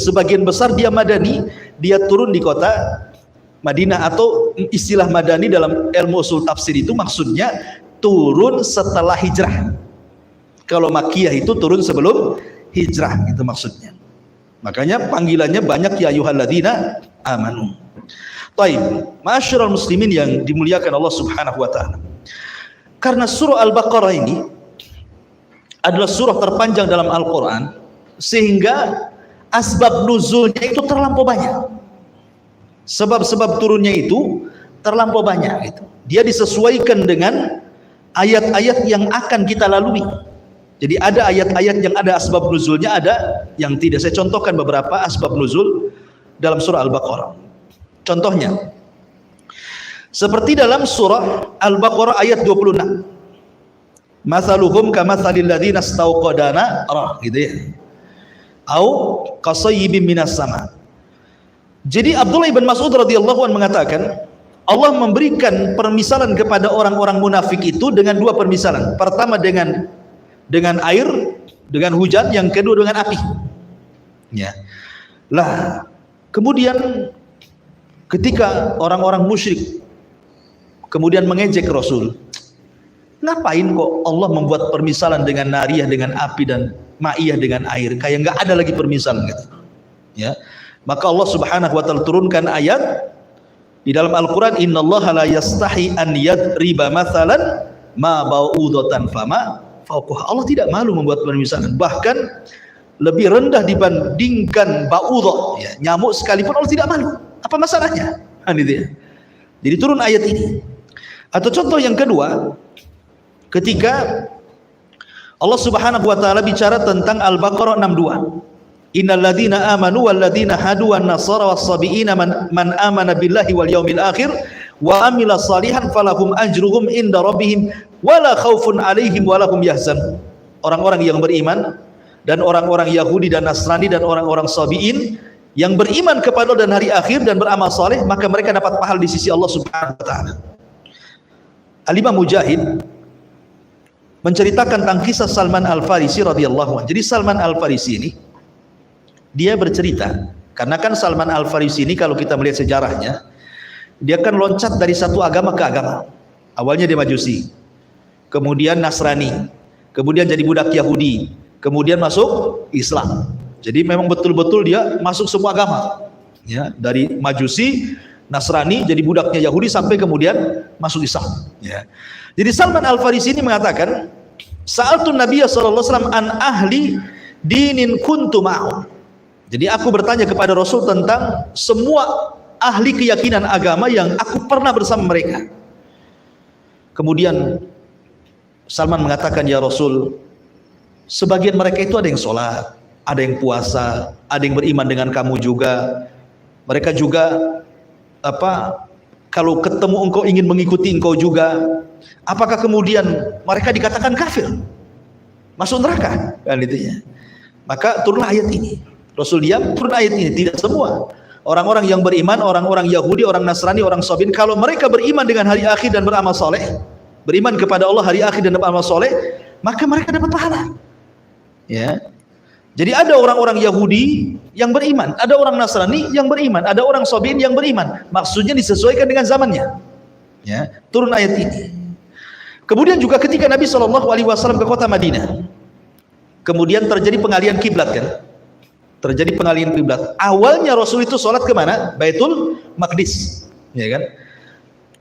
sebagian besar dia Madani, dia turun di kota Madinah, atau istilah Madani dalam ilmu usul tafsir itu maksudnya turun setelah hijrah. Kalau Makkiyah itu turun sebelum hijrah, itu maksudnya. Makanya panggilannya banyak ya ayyuhalladzina amanu. Taib, ma'asyiral muslimin yang dimuliakan Allah Subhanahu wa taala. Karena surah Al-Baqarah ini adalah surah terpanjang dalam Al-Qur'an, sehingga asbab nuzulnya itu terlampau banyak. Sebab-sebab turunnya itu terlampau banyak itu. Dia disesuaikan dengan ayat-ayat yang akan kita lalui. Jadi ada ayat-ayat yang ada asbab nuzulnya, ada yang tidak. Saya contohkan beberapa asbab nuzul dalam surah Al-Baqarah. Contohnya, seperti dalam surah Al-Baqarah ayat 26. Mathaluhum kamathalil ladzina istauqada nara, gitu ya. Au qasayyibin minas sama. Jadi Abdullah bin Mas'ud radhiyallahu anhu mengatakan, Allah memberikan permisalan kepada orang-orang munafik itu dengan dua permisalan. Pertama dengan air, dengan hujan, yang kedua dengan api. Ya. Lah, kemudian ketika orang-orang musyrik kemudian mengejek Rasul, ngapain kok Allah membuat permisalan dengan nariyah dengan api dan ma'iyah dengan air, kayak nggak ada lagi permisalan gitu. Ya. Maka Allah Subhanahu wa taala turunkan ayat di dalam Al-Qur'an, innallaha la yastahi an yadriba mathalan ma ba'udatan fama. Allah tidak malu membuat permisalan, bahkan lebih rendah dibandingkan ba'udah, ya, nyamuk sekalipun Allah tidak malu. Apa masalahnya? Gitu ya. Jadi turun ayat ini. Atau contoh yang kedua, ketika Allah Subhanahu wa taala bicara tentang Al-Baqarah 62. Innal ladzina amanu wal ladzina hadu wan nasara was sabiina man amana billahi wal yaumil akhir wa amila salihan falahum ajruhum inda rabbihim wala khaufun alaihim walahum yahzanun. Orang-orang yang beriman dan orang-orang Yahudi dan Nasrani dan orang-orang Sabiin yang beriman kepada Allah dan hari akhir dan beramal saleh, maka mereka dapat pahala di sisi Allah Subhanahu wa taala. Al-Imam Mujahid menceritakan tentang kisah Salman Al-Farisi radhiyallahu anhu. Jadi Salman Al-Farisi ini dia bercerita, karena kan Salman Al-Farisi ini kalau kita melihat sejarahnya, dia kan loncat dari satu agama ke agama. Awalnya dia Majusi, kemudian Nasrani, kemudian jadi budak Yahudi, kemudian masuk Islam. Jadi memang betul-betul dia masuk semua agama. Ya, dari Majusi, Nasrani, jadi budaknya Yahudi sampai kemudian masuk Islam. Ya. Jadi Salman Al-Farisi ini mengatakan, Sa'altun Nabiya sallallahu alaihi wasallam an ahli dinin kuntu ma'u. Jadi aku bertanya kepada Rasul tentang semua ahli keyakinan agama yang aku pernah bersama mereka. Kemudian Salman mengatakan, ya Rasul, sebagian mereka itu ada yang sholat, ada yang puasa, ada yang beriman dengan kamu juga. Mereka juga kalau ketemu engkau ingin mengikuti engkau juga. Apakah kemudian mereka dikatakan kafir, masuk neraka? Kan itu ya. Maka turunlah ayat ini. Rasul diam, turun ayat ini. Tidak semua orang-orang yang beriman, orang-orang Yahudi, orang Nasrani, orang Sabiin, kalau mereka beriman dengan hari akhir dan beramal soleh, beriman kepada Allah hari akhir dan beramal soleh, maka mereka dapat pahala. Ya. Jadi ada orang-orang Yahudi yang beriman, ada orang Nasrani yang beriman, ada orang Sabiin yang beriman. Maksudnya disesuaikan dengan zamannya. Ya, turun ayat ini. Kemudian juga ketika Nabi SAW ke kota Madinah, kemudian terjadi pengalihan kiblat kan. terjadi pengalihan kiblat. Awalnya Rasul itu sholat kemana? Baitul Maqdis, ya kan?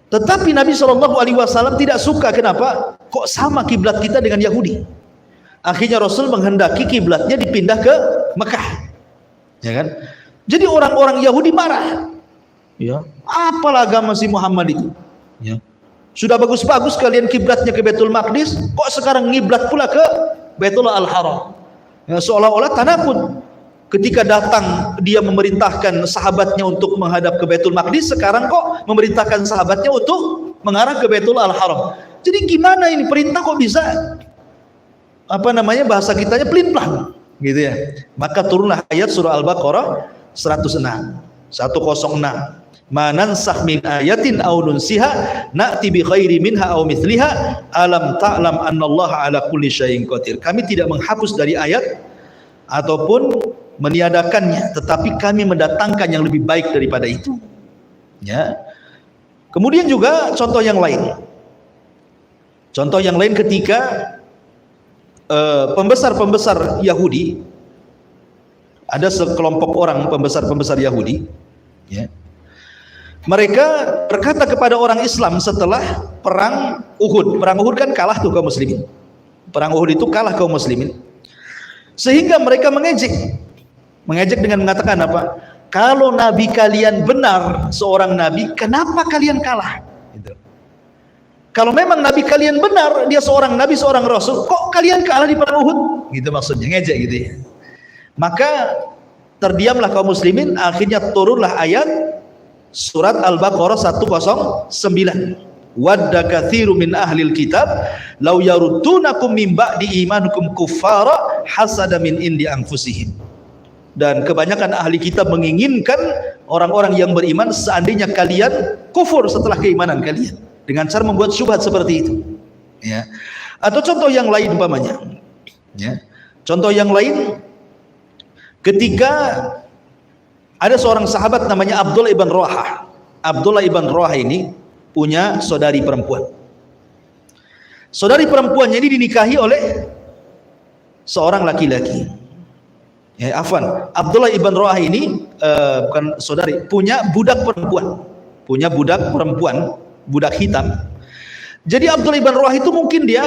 Tetapi Nabi SAW tidak suka. Kenapa? Kok sama kiblat kita dengan Yahudi? Akhirnya Rasul menghendaki kiblatnya dipindah ke Mekah, ya kan? Jadi orang-orang Yahudi marah. Ya, apalah agama si Muhammad itu? Ya. Sudah bagus-bagus kalian kiblatnya ke Baitul Maqdis, kok sekarang ngiblat pula ke Baitullah Al-Haram? Ya, seolah-olah tanakut. Ketika datang dia memerintahkan sahabatnya untuk menghadap ke Baitul Maqdis, sekarang kok memerintahkan sahabatnya untuk mengarah ke Baitul Al-Haram. Jadi gimana ini perintah kok bisa bahasa kitanya pelin-pelan gitu ya. Maka turunlah ayat surah Al-Baqarah 106. Ma nansakh min ayatin aw nunsiha na'ti bi khairi minha aw mithliha alam ta'lam annallaha ala kulli syai'in qadir. Kami tidak menghapus dari ayat ataupun meniadakannya, tetapi kami mendatangkan yang lebih baik daripada itu. Ya. Kemudian juga contoh yang lain. Contoh yang lain ketika pembesar-pembesar Yahudi, ada sekelompok orang pembesar-pembesar Yahudi, ya. Mereka berkata kepada orang Islam setelah perang Uhud. Perang Uhud kan kalah tuh kaum muslimin. Perang Uhud itu kalah kaum muslimin. Sehingga mereka mengejek dengan mengatakan apa? Kalau nabi kalian benar seorang nabi, kenapa kalian kalah? Gitu. Kalau memang nabi kalian benar, dia seorang nabi, seorang rasul, kok kalian kalah di perang Uhud? Gitu maksudnya, ngejek gitu ya. Maka terdiamlah kaum muslimin, akhirnya turunlah ayat surat Al-Baqarah 109. Wadda katsiru min ahlil kitab law yaruddunakum min ba'di imanikum kuffara hasada min indi anfusihim. Dan kebanyakan ahli kitab menginginkan orang-orang yang beriman seandainya kalian kufur setelah keimanan kalian, dengan cara membuat syubhat seperti itu, ya. Atau contoh yang lain umpamanya, ya. Contoh yang lain ketika ada seorang sahabat namanya Abdullah ibn Rawahah. Abdullah ibn Rawahah ini punya saudari perempuan. Saudari perempuannya ini dinikahi oleh seorang laki-laki. Ya, afwan, Abdullah ibn Rawahah ini bukan saudari, punya budak perempuan. Punya budak perempuan, budak hitam. Jadi Abdullah ibn Rawahah itu mungkin dia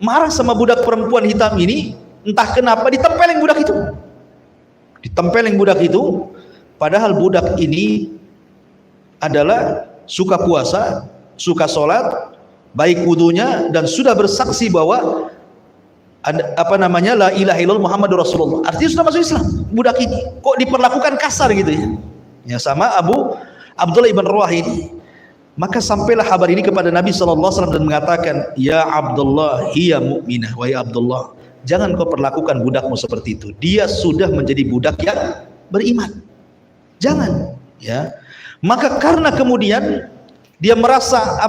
marah sama budak perempuan hitam ini, entah kenapa ditempeleng budak itu. Ditempeleng budak itu. Padahal budak ini adalah suka puasa, suka sholat, baik wudunya, dan sudah bersaksi bahwa la ilaha illallah Muhammadur Rasulullah. Artinya sudah masuk Islam. Budak ini kok diperlakukan kasar gitu ya. Ya sama Abdullah ibn Rawahah ini. Maka sampailah kabar ini kepada Nabi SAW dan mengatakan, ya Abdullah, hiya mu'minah. Wahai Abdullah, jangan kau perlakukan budakmu seperti itu. Dia sudah menjadi budak yang beriman. Jangan, ya. Maka karena kemudian dia merasa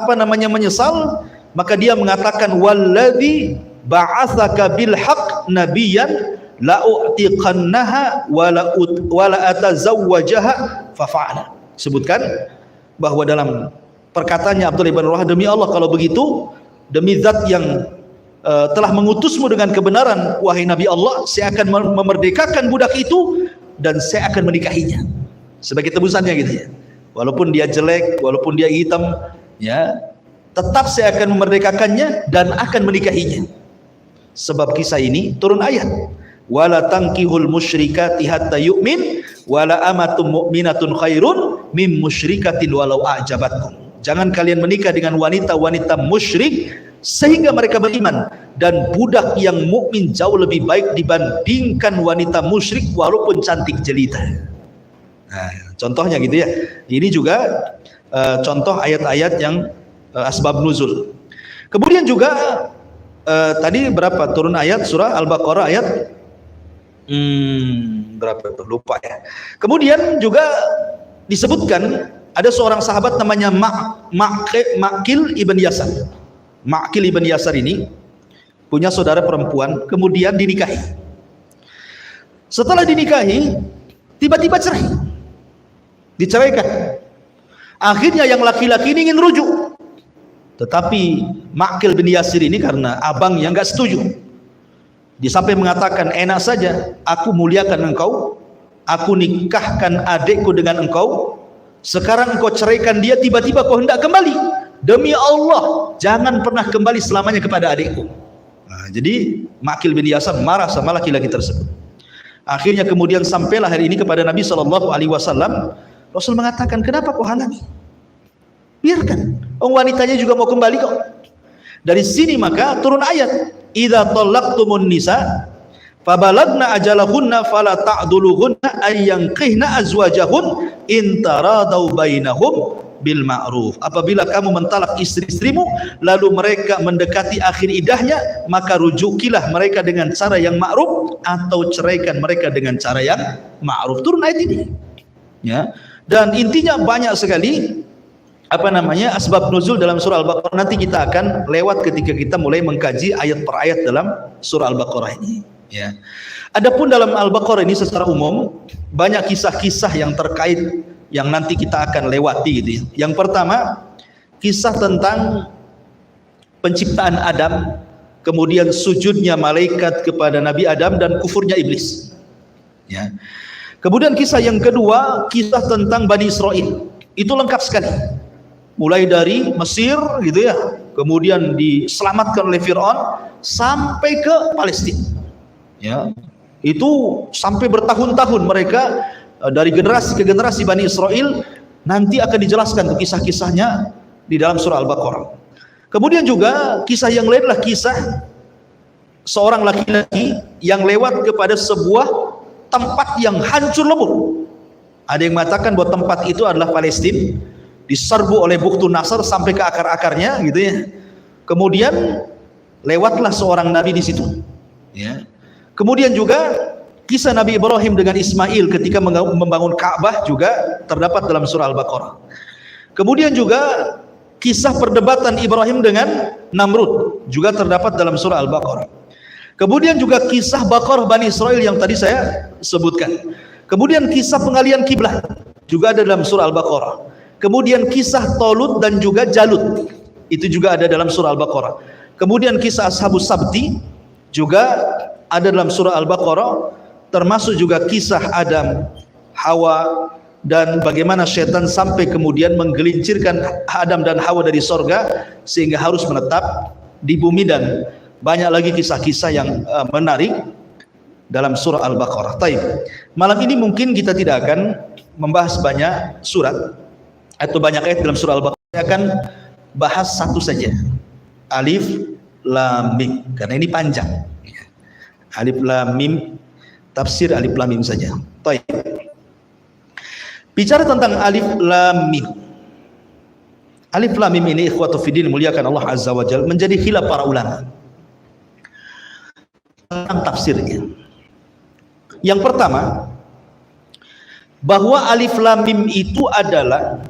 menyesal, maka dia mengatakan walladzi ba'atsaka bil haqq nabiyyan la u'tiqannaha wa la atazawwajaha fa fa'ala. Sebutkan bahwa dalam perkataannya Abdullah ibn Rawahah, demi Allah kalau begitu, demi zat yang telah mengutusmu dengan kebenaran wahai Nabi Allah, saya akan memerdekakan budak itu dan saya akan menikahinya. Sebagai tebusannya gitu ya. Walaupun dia jelek, walaupun dia hitam, ya, tetap saya akan memerdekakannya dan akan menikahinya. Sebab kisah ini turun ayat, wala tankihul musyrikati hatta yu'min wala amatum mu'minatun khairun mim musyrikatin walau a'jabatkum. Jangan kalian menikah dengan wanita-wanita musyrik sehingga mereka beriman, dan budak yang mukmin jauh lebih baik dibandingkan wanita musyrik walaupun cantik jelita. Nah, contohnya gitu ya. Ini juga contoh ayat-ayat yang asbab nuzul. Kemudian juga tadi berapa turun ayat surah Al-Baqarah ayat berapa itu lupa ya. Kemudian juga disebutkan ada seorang sahabat namanya Ma'qil ibn Yasar. Ma'qil ibn Yasar ini punya saudara perempuan, kemudian dinikahi. Setelah dinikahi, tiba-tiba cerai. Diceraikan. Akhirnya yang laki-laki ini ingin rujuk, tetapi Ma'qil bin Yasir ini karena abangnya nggak setuju. Dia sampai mengatakan, enak saja aku muliakan engkau, aku nikahkan adikku dengan engkau, sekarang engkau ceraikan dia, tiba-tiba kau hendak kembali. Demi Allah, jangan pernah kembali selamanya kepada adikku. Nah, jadi Ma'qil bin Yasar marah sama laki-laki tersebut. Akhirnya kemudian sampailah hari ini kepada Nabi SAW. Rasul mengatakan, kenapa kau halangi? Biarkan, wanitanya juga mau kembali kok. Dari sini maka turun ayat, idza talaqtumun nisa fabalagna ajalahunna fala ta'duluhunna ay yanqihna azwajahun in taradau bainahum bil ma'ruf. Apabila kamu mentalak istri-istrimu lalu mereka mendekati akhir idahnya, maka rujukilah mereka dengan cara yang ma'ruf atau ceraikan mereka dengan cara yang ma'ruf. Turun ayat ini. Ya. Dan intinya banyak sekali asbab nuzul dalam surah Al-Baqarah. Nanti kita akan lewat ketika kita mulai mengkaji ayat per ayat dalam surah Al-Baqarah ini. Ya. Adapun dalam Al-Baqarah ini secara umum banyak kisah-kisah yang terkait yang nanti kita akan lewati gitu ya. Yang pertama, kisah tentang penciptaan Adam, kemudian sujudnya malaikat kepada Nabi Adam dan kufurnya iblis. Ya. Kemudian kisah yang kedua, kisah tentang Bani Israel. Itu lengkap sekali. Mulai dari Mesir gitu ya, kemudian diselamatkan oleh Fir'aun sampai ke Palestina. Ya. Itu sampai bertahun-tahun mereka dari generasi ke generasi Bani Israel, nanti akan dijelaskan tuh kisah-kisahnya di dalam surah Al-Baqarah. Kemudian juga kisah yang lain adalah kisah seorang laki-laki yang lewat kepada sebuah tempat yang hancur lebur. Ada yang mengatakan bahwa tempat itu adalah Palestina, diserbu oleh Buktu Nasr sampai ke akar-akarnya gitu ya. Kemudian lewatlah seorang nabi di situ. Ya. Kemudian juga kisah Nabi Ibrahim dengan Ismail ketika membangun Ka'bah juga terdapat dalam surah Al-Baqarah. Kemudian juga kisah perdebatan Ibrahim dengan Namrud juga terdapat dalam surah Al-Baqarah. Kemudian juga kisah Baqarah Bani Israel yang tadi saya sebutkan. Kemudian kisah pengalian kiblat juga ada dalam surah Al-Baqarah. Kemudian kisah Tolut dan juga Jalut itu juga ada dalam surah Al-Baqarah. Kemudian kisah Ashabus Sabti juga ada dalam surah Al-Baqarah, termasuk juga kisah Adam, Hawa, dan bagaimana syaitan sampai kemudian menggelincirkan Adam dan Hawa dari sorga sehingga harus menetap di bumi, dan banyak lagi kisah-kisah yang menarik dalam surah Al-Baqarah. Taib. Malam ini mungkin kita tidak akan membahas banyak surat atau banyak ayat dalam surah Al-Baqarah. Saya akan bahas satu saja, Alif Lam Mim, karena ini panjang. Alif Lam Mim, tafsir Alif Lam Mim saja. Taib. Bicara tentang Alif Lam Mim. Alif Lam Mim ini ikhwatu fiddin muliakan Allah Azza wa Jalla, menjadi khilaf para ulama tentang tafsirnya. Yang pertama, bahwa Alif Lam Mim itu adalah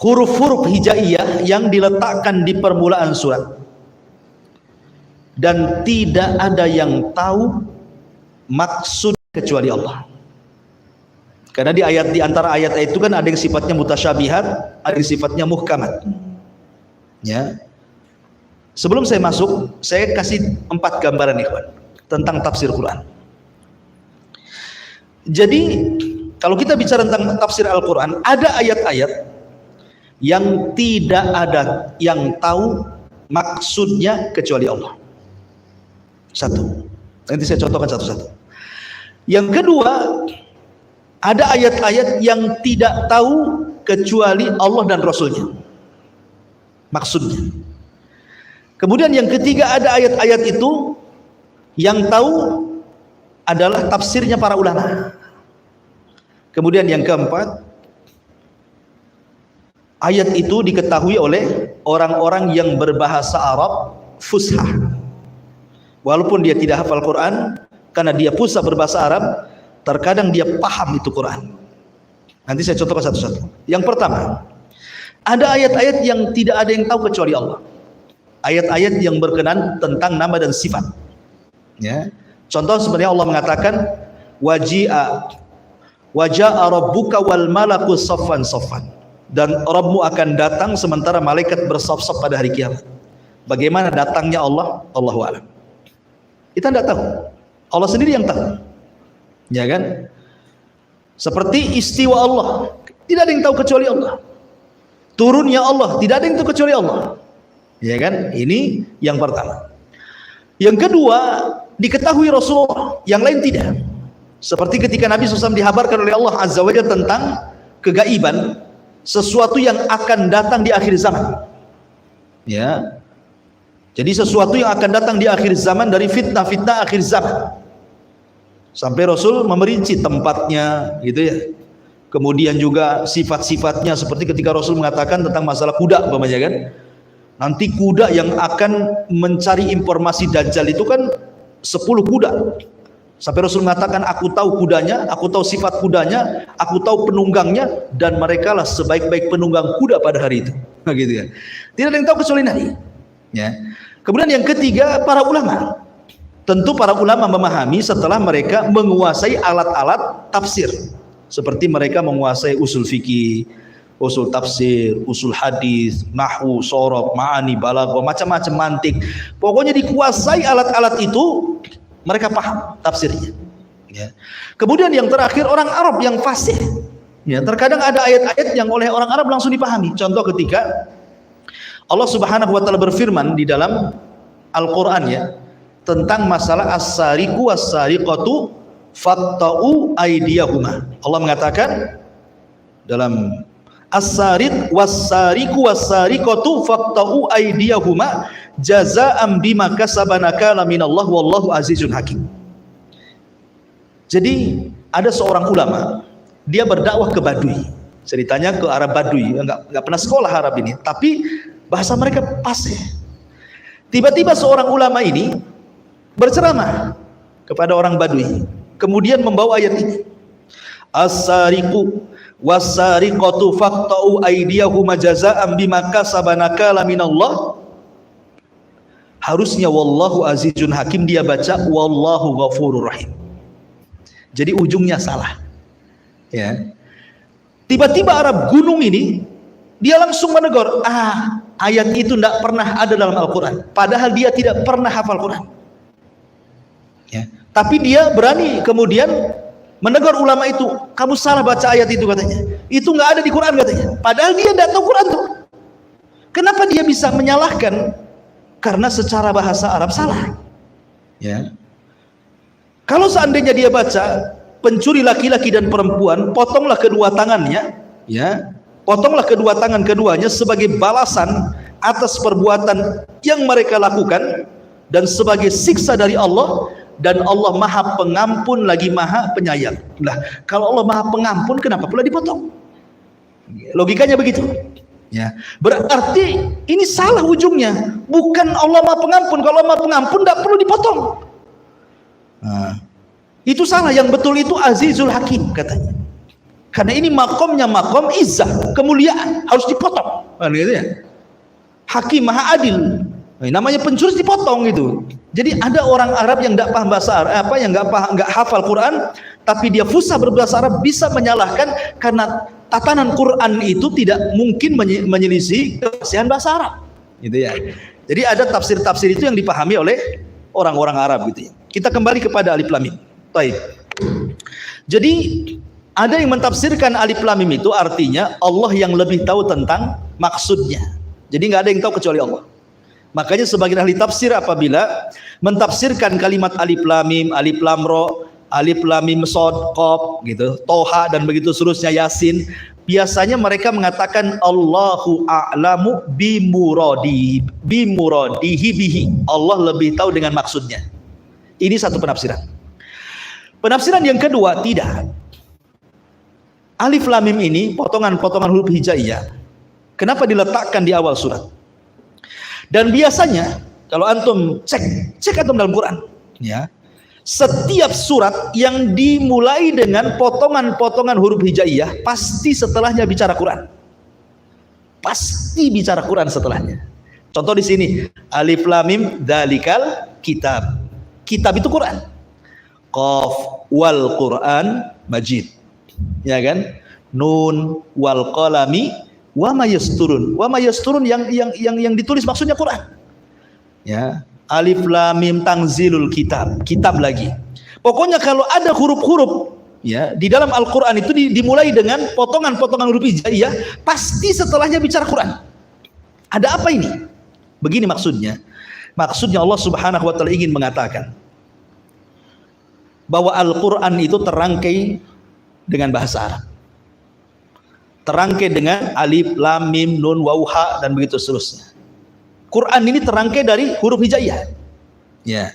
huruf-huruf hijaiyah yang diletakkan di permulaan surat, dan tidak ada yang tahu maksud kecuali Allah. Karena di antara ayat itu kan ada yang sifatnya mutasyabihat, ada yang sifatnya muhkamat. Ya. Sebelum saya masuk, saya kasih 4 gambaran ikhwan tentang tafsir Quran. Jadi kalau kita bicara tentang tafsir Al-Quran, ada ayat-ayat yang tidak ada yang tahu maksudnya kecuali Allah. Satu. Nanti saya contohkan satu-satu. Yang kedua, ada ayat-ayat yang tidak tahu kecuali Allah dan Rasulnya maksudnya. Kemudian yang ketiga, ada ayat-ayat itu yang tahu adalah tafsirnya para ulama. Kemudian yang keempat, ayat itu diketahui oleh orang-orang yang berbahasa Arab fushah. Walaupun dia tidak hafal Quran, karena dia pusat berbahasa Arab, terkadang dia paham itu Quran. Nanti saya contohkan satu-satu. Yang pertama, ada ayat-ayat yang tidak ada yang tahu kecuali Allah. Ayat-ayat yang berkenaan tentang nama dan sifat. Ya. Contoh sebenarnya Allah mengatakan, waja'a rabbuka wal malaku saffan saffan, dan Rabbmu akan datang sementara malaikat bersaf-saf pada hari kiamat. Bagaimana datangnya Allah? Allahu a'lam. Kita tidak tahu. Allah sendiri yang tahu. Ya kan? Seperti istiwa Allah, tidak ada yang tahu kecuali Allah. Turunnya Allah, tidak ada yang tahu kecuali Allah. Ya kan? Ini yang pertama. Yang kedua, diketahui Rasulullah, yang lain tidak. Seperti ketika Nabi SAW dihabarkan oleh Allah Azza wa Jalla tentang kegaiban, sesuatu yang akan datang di akhir zaman. Ya. Jadi sesuatu yang akan datang di akhir zaman dari fitnah-fitnah akhir zaman. Sampai Rasul memerinci tempatnya, gitu ya. Kemudian juga sifat-sifatnya, seperti ketika Rasul mengatakan tentang masalah kuda, umpamanya kan. Nanti kuda yang akan mencari informasi Dajjal itu kan 10 kuda. Sampai Rasul mengatakan, aku tahu kudanya, aku tahu sifat kudanya, aku tahu penunggangnya, dan mereka lah sebaik-baik penunggang kuda pada hari itu. Nah, gitu ya. Tidak ada yang tahu kecuali Nabi. Ya. Kemudian yang ketiga, para ulama. Tentu para ulama memahami setelah mereka menguasai alat-alat tafsir. Seperti mereka menguasai usul fikih, usul tafsir, usul hadis, nahwu, sorof, ma'ani, balaghah, macam-macam mantik. Pokoknya dikuasai alat-alat itu, mereka paham tafsirnya. Ya. Kemudian yang terakhir, orang Arab yang fasih. Ya, terkadang ada ayat-ayat yang oleh orang Arab langsung dipahami. Contoh ketika Allah Subhanahu wa taala berfirman di dalam Al-Qur'an ya, tentang masalah as-sariqu was-sariqatu faqta'u aydiyahuma. Allah mengatakan dalam as-sariq was-sariqu was-sariqatu faqta'u aydiyahuma jazaa'an bima kasabana kana minallah wallahu azizun hakim. Jadi ada seorang ulama, dia berdakwah ke Baduy. Ceritanya ke Arab Baduy, enggak pernah sekolah Arab ini, tapi bahasa mereka fasih. Tiba-tiba seorang ulama ini berceramah kepada orang Baduy, kemudian membawa ayat ini, as-sariqu was-sariqatu faqta'u aydiyahuma jazaa'an bima kasabana nakala minallah. Harusnya wallahu azizun hakim, dia baca wallahu ghafurur rahim. Jadi ujungnya salah. Ya. Tiba-tiba Arab gunung ini dia langsung menegur, ayat itu tidak pernah ada dalam Al-Quran, padahal dia tidak pernah hafal Quran. Ya. Tapi dia berani kemudian menegur ulama itu, kamu salah baca ayat itu katanya, itu nggak ada di Quran katanya, padahal dia tidak tahu Quran tuh. Kenapa dia bisa menyalahkan? Karena secara bahasa Arab salah. Ya. Kalau seandainya dia baca pencuri laki-laki dan perempuan, potonglah kedua tangannya, ya, potonglah kedua tangan keduanya sebagai balasan atas perbuatan yang mereka lakukan dan sebagai siksa dari Allah, dan Allah Maha Pengampun lagi Maha Penyayang. Lah, kalau Allah Maha Pengampun, kenapa pula dipotong? Logikanya begitu. Ya, berarti ini salah ujungnya. Bukan Allah Maha Pengampun. Kalau Allah Maha Pengampun tidak perlu dipotong. Nah, itu salah. Yang betul itu Azizul Hakim katanya. Karena ini makomnya makom izzah, kemuliaan, harus dipotong. Gitu ya. Hakim Maha Adil. Namanya pencuri dipotong gitu. Jadi ada orang Arab yang tidak paham bahasa Arab, yang nggak hafal Quran, tapi dia fusah berbahasa Arab, bisa menyalahkan karena tatanan Quran itu tidak mungkin menyelisih kefasihan bahasa Arab. Gitu ya. Jadi ada tafsir-tafsir itu yang dipahami oleh orang-orang Arab gitu ya. Kita kembali kepada Alif Lam Mim. Baik. Jadi ada yang mentafsirkan Alif Lam Mim itu artinya Allah yang lebih tahu tentang maksudnya. Jadi nggak ada yang tahu kecuali Allah. Makanya sebagian ahli tafsir apabila mentafsirkan kalimat Alif Lam Mim, Alif Lam Ra, Alif Lam Mim Shad, Qaf gitu, Toha dan begitu seterusnya, Yasin, biasanya mereka mengatakan Allahu a'lamu bimuradihi bihi. Allah lebih tahu dengan maksudnya. Ini satu penafsiran. Penafsiran yang kedua, tidak. Alif Lam Mim ini potongan-potongan huruf hijaiyah. Kenapa diletakkan di awal surat? Dan biasanya kalau antum cek antum dalam Quran, ya, setiap surat yang dimulai dengan potongan-potongan huruf hijaiyah pasti setelahnya bicara Quran. Pasti bicara Quran setelahnya. Contoh di sini, Alif Lam Mim dzalikal kitab. Kitab itu Quran. Qaf wal Quran Majid. Ya kan? Nun wal qalami wa ma yasturun. Wa ma yasturun yang ditulis maksudnya Quran. Ya, Alif Lam Mim tanzilul kitab, kitab lagi. Pokoknya kalau ada huruf-huruf ya di dalam Al-Qur'an itu dimulai dengan potongan-potongan huruf hijaiyah, pasti setelahnya bicara Quran. Ada apa ini? Begini maksudnya. Maksudnya Allah Subhanahu wa taala ingin mengatakan bahwa Al-Qur'an itu terangkai dengan bahasa Arab. Terangkai dengan alif, lam, mim, nun, waw, ha dan begitu seterusnya. Quran ini terangkai dari huruf hijaiyah. Ya.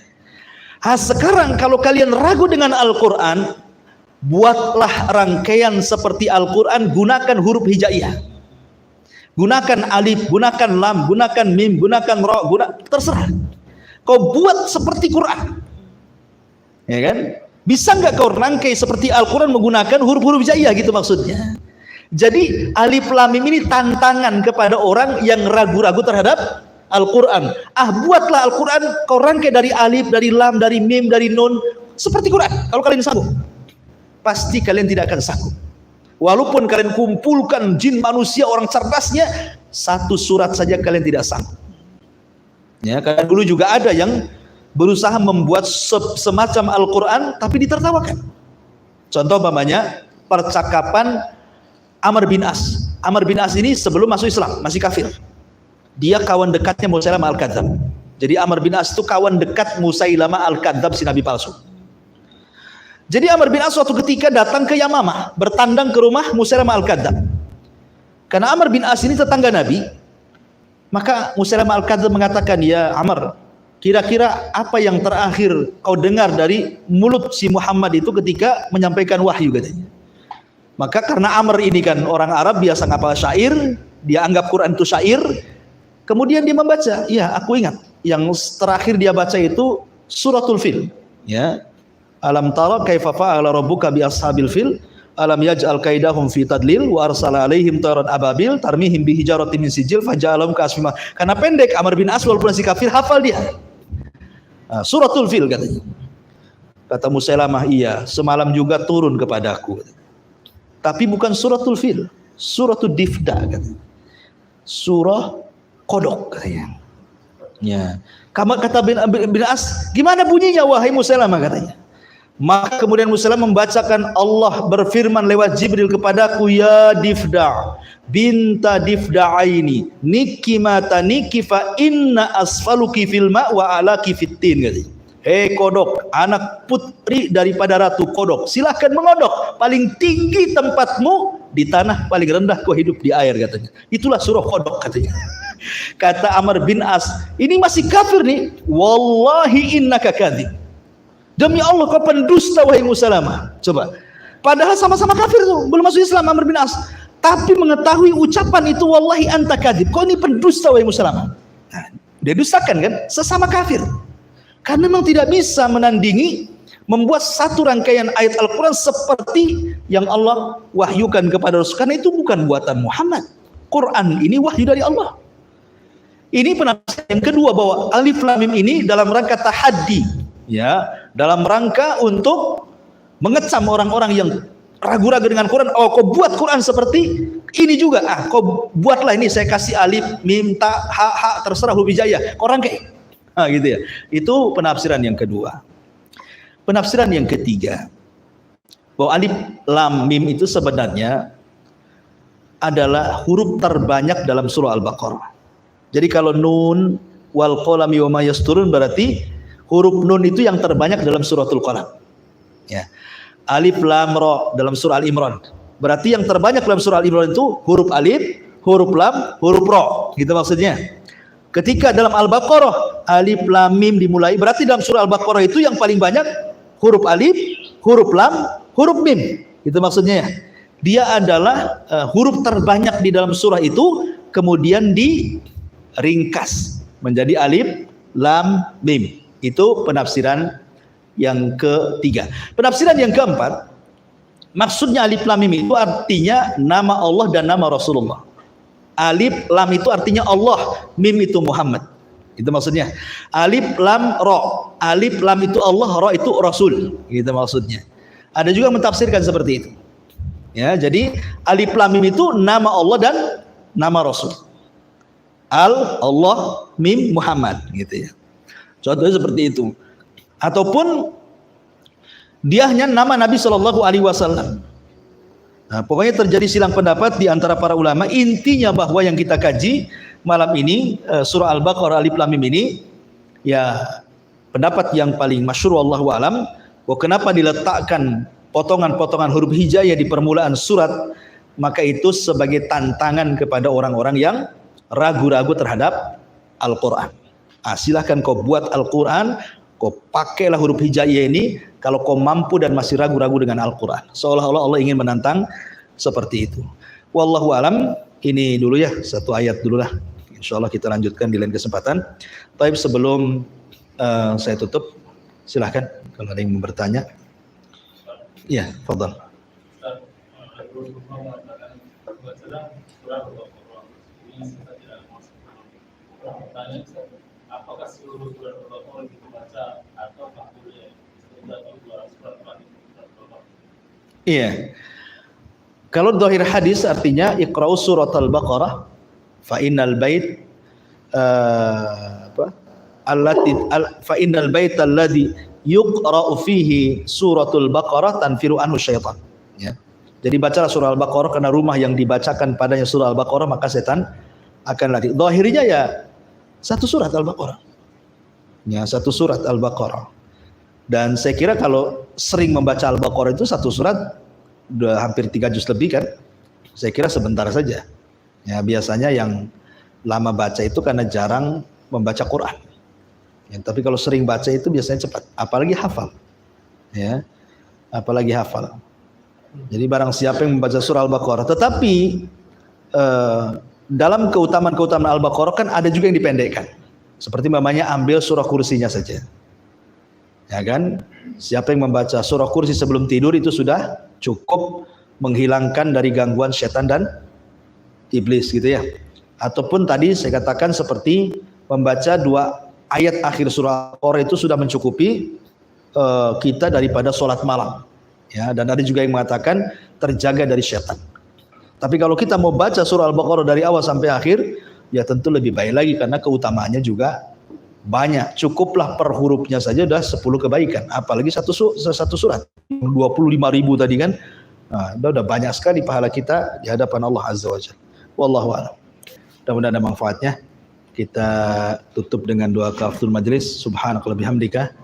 Sekarang kalau kalian ragu dengan Al-Quran, buatlah rangkaian seperti Al-Quran, gunakan huruf hijaiyah, gunakan alif, gunakan lam, gunakan mim, gunakan ra, terserah. Kau buat seperti Quran, ya kan? Bisa nggak kau rangkai seperti Al-Quran menggunakan huruf-huruf hijaiyah, gitu maksudnya. Jadi alif lam mim ini tantangan kepada orang yang ragu-ragu terhadap Al-Quran. Buatlah Al-Quran kau rangkai dari alif, dari lam, dari mim, dari nun seperti Quran. Kalau kalian sanggup, pasti kalian tidak akan sanggup. Walaupun kalian kumpulkan jin, manusia, orang cerdasnya, satu surat saja kalian tidak sanggup. Ya, karena dulu juga ada yang berusaha membuat semacam Al-Quran tapi ditertawakan. Contoh umpamanya percakapan Amr bin As. Amr bin As ini sebelum masuk Islam masih kafir. Dia kawan dekatnya Musailamah Al-Kadzdzab. Jadi Amr bin As itu kawan dekat Musailamah Al-Kadzdzab, si nabi palsu. Jadi Amr bin As suatu ketika datang ke Yamamah, bertandang ke rumah Musailamah Al-Kadzdzab. Karena Amr bin As ini tetangga Nabi, maka Musailamah Al-Kadzdzab mengatakan, "Ya Amr, kira-kira apa yang terakhir kau dengar dari mulut si Muhammad itu ketika menyampaikan wahyu?" katanya. Maka karena Amr ini kan orang Arab biasa ngapal syair, dia anggap Quran itu syair. Kemudian dia membaca, ya aku ingat yang terakhir dia baca itu suratul fil, ya. Alam tara kaifa fa'ala rabbuka bi ashabil fil, alam yaj'al kaidahum fi tadlil wa arsala alaihim tayran ababil tarmihim bi hijaratin min sijil faja'alahum ka'asfin. Karena pendek Amr bin As walaupun masih kafir hafal dia. Suratul fil katanya. Kata Musailamah, iya, semalam juga turun kepadaku. Tapi bukan suratul fil, suratul difda katanya. Surah kodok katanya. Ya. Kata bin As, gimana bunyinya wahai Musailamah katanya. Maka kemudian Musailamah membacakan, Allah berfirman lewat Jibril kepadaku, ya Difda binta Difda'aini niki mata niki fa inna asfaluki fil ma wa alaki fitin katanya. Hei kodok, anak putri daripada ratu kodok, silahkan mengodok, paling tinggi tempatmu di tanah, paling rendah kau hidup di air katanya. Itulah surah kodok katanya. Kata Amr bin As, ini masih kafir nih. Wallahi innaka kadzib. Demi Allah kau pendusta wahai Musailamah. Coba. Padahal sama-sama kafir tuh, belum masuk Islam Amr bin As. Tapi mengetahui ucapan itu wallahi anta kadzib. Kau ini pendusta wahai Musailamah. Nah, dia dustakan kan? Sesama kafir. Karena memang tidak bisa menandingi membuat satu rangkaian ayat Al-Quran seperti yang Allah wahyukan kepada Rasul. Karena itu bukan buatan Muhammad. Quran ini wahyu dari Allah. Ini penafsiran yang kedua, bahwa alif lam mim ini dalam rangka tahaddi, ya, dalam rangka untuk mengecam orang-orang yang ragu-ragu dengan Quran. Oh, kau buat Quran seperti ini juga. Kau buatlah ini, saya kasih alif, mim, ta, ha, terserah huruf hijaiyah. Kau rangkai. Gitu ya. Itu penafsiran yang kedua. Penafsiran yang ketiga, bahwa alif lam mim itu sebenarnya adalah huruf terbanyak dalam surah Al-Baqarah. Jadi kalau nun wal qalami wa ma yasturun, berarti huruf nun itu yang terbanyak dalam suratul Qalam. Ya. Alif lam ra dalam surah Al-Imran. Berarti yang terbanyak dalam surah Al-Imran itu huruf alif, huruf lam, huruf ra. Gitu maksudnya. Ketika dalam Al-Baqarah alif lam mim dimulai, berarti dalam surah Al-Baqarah itu yang paling banyak huruf alif, huruf lam, huruf mim. Gitu maksudnya. Dia adalah huruf terbanyak di dalam surah itu, kemudian diringkas menjadi alif, lam, mim. Itu penafsiran yang ketiga. Penafsiran yang keempat, maksudnya alif lam mim itu artinya nama Allah dan nama Rasulullah. Alif lam itu artinya Allah, mim itu Muhammad. Itu maksudnya. Alif lam ra. Alif lam itu Allah, ra itu Rasul. Gitu maksudnya. Ada juga mentafsirkan seperti itu. Ya, jadi alif lam mim itu nama Allah dan nama Rasul. Allah, mim, Muhammad, gitu ya. Contohnya seperti itu. Ataupun Dia hanya nama Nabi Shallallahu Alaihi Wasallam. Nah, pokoknya terjadi silang pendapat di antara para ulama. Intinya bahwa yang kita kaji malam ini surah Al-Baqarah Alif Lam Mim ini, ya pendapat yang paling masyhur wallahu alam, bahwa kenapa diletakkan potongan-potongan huruf hijaiyah di permulaan surat, maka itu sebagai tantangan kepada orang-orang yang ragu-ragu terhadap Al-Quran. Silahkan kau buat Al-Quran, kau pakailah huruf hijaiyah ini kalau kau mampu dan masih ragu-ragu dengan Al-Quran. Seolah-olah Allah ingin menantang seperti itu. Wallahu alam. Ini dulu ya, satu ayat dulu lah. Insyaallah kita lanjutkan di lain kesempatan. Tapi sebelum saya tutup, silahkan kalau ada yang mau bertanya. Ya, fadhal. Apakah seluruh surat Al-Baqarah dibaca atau boleh surat? Iya. Kalau dhahir hadis artinya iqra'u surat Al-Baqarah fa innal bait fa innal bait alladhi yuqra'u fihi suratul Baqarah tanfiru anhu syaitan. Ya. Jadi bacalah surah Al-Baqarah karena rumah yang dibacakan padanya surah Al-Baqarah maka setan akan lari. Dhahirnya ya satu surat Al-Baqarah. Ya, satu surat Al-Baqarah. Dan saya kira kalau sering membaca Al-Baqarah itu satu surat udah hampir 3 juz lebih kan. Saya kira sebentar saja. Ya, biasanya yang lama baca itu karena jarang membaca Quran. Ya, tapi kalau sering baca itu biasanya cepat, apalagi hafal. Ya. Apalagi hafal. Jadi barang siapa yang membaca surah Al-Baqarah, tetapi dalam keutamaan Al-Baqarah kan ada juga yang dipendekkan. Seperti mamanya ambil surah kursinya saja. Ya kan? Siapa yang membaca surah kursi sebelum tidur itu sudah cukup menghilangkan dari gangguan setan dan iblis gitu ya. Ataupun tadi saya katakan seperti membaca 2 ayat akhir surah Al-Baqarah itu sudah mencukupi kita daripada sholat malam. Ya, dan ada juga yang mengatakan terjaga dari setan. Tapi kalau kita mau baca surah Al-Baqarah dari awal sampai akhir, ya tentu lebih baik lagi karena keutamaannya juga banyak. Cukuplah per hurufnya saja udah 10 kebaikan. Apalagi satu surat 25.000 tadi kan. Nah, udah banyak sekali pahala kita di hadapan Allah Azza wa Jalla. Wallahu a'lam. Mudah-mudahan ada manfaatnya. Kita tutup dengan doa kafaratul majelis. Subhanakallahumma bihamdika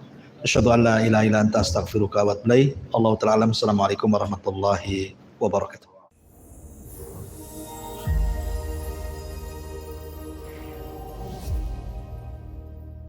asyhadu an la ilaha illa anta astaghfiruka wa atubu ilaik. Allahu ta'ala alam. Assalamualaikum warahmatullahi wabarakatuh.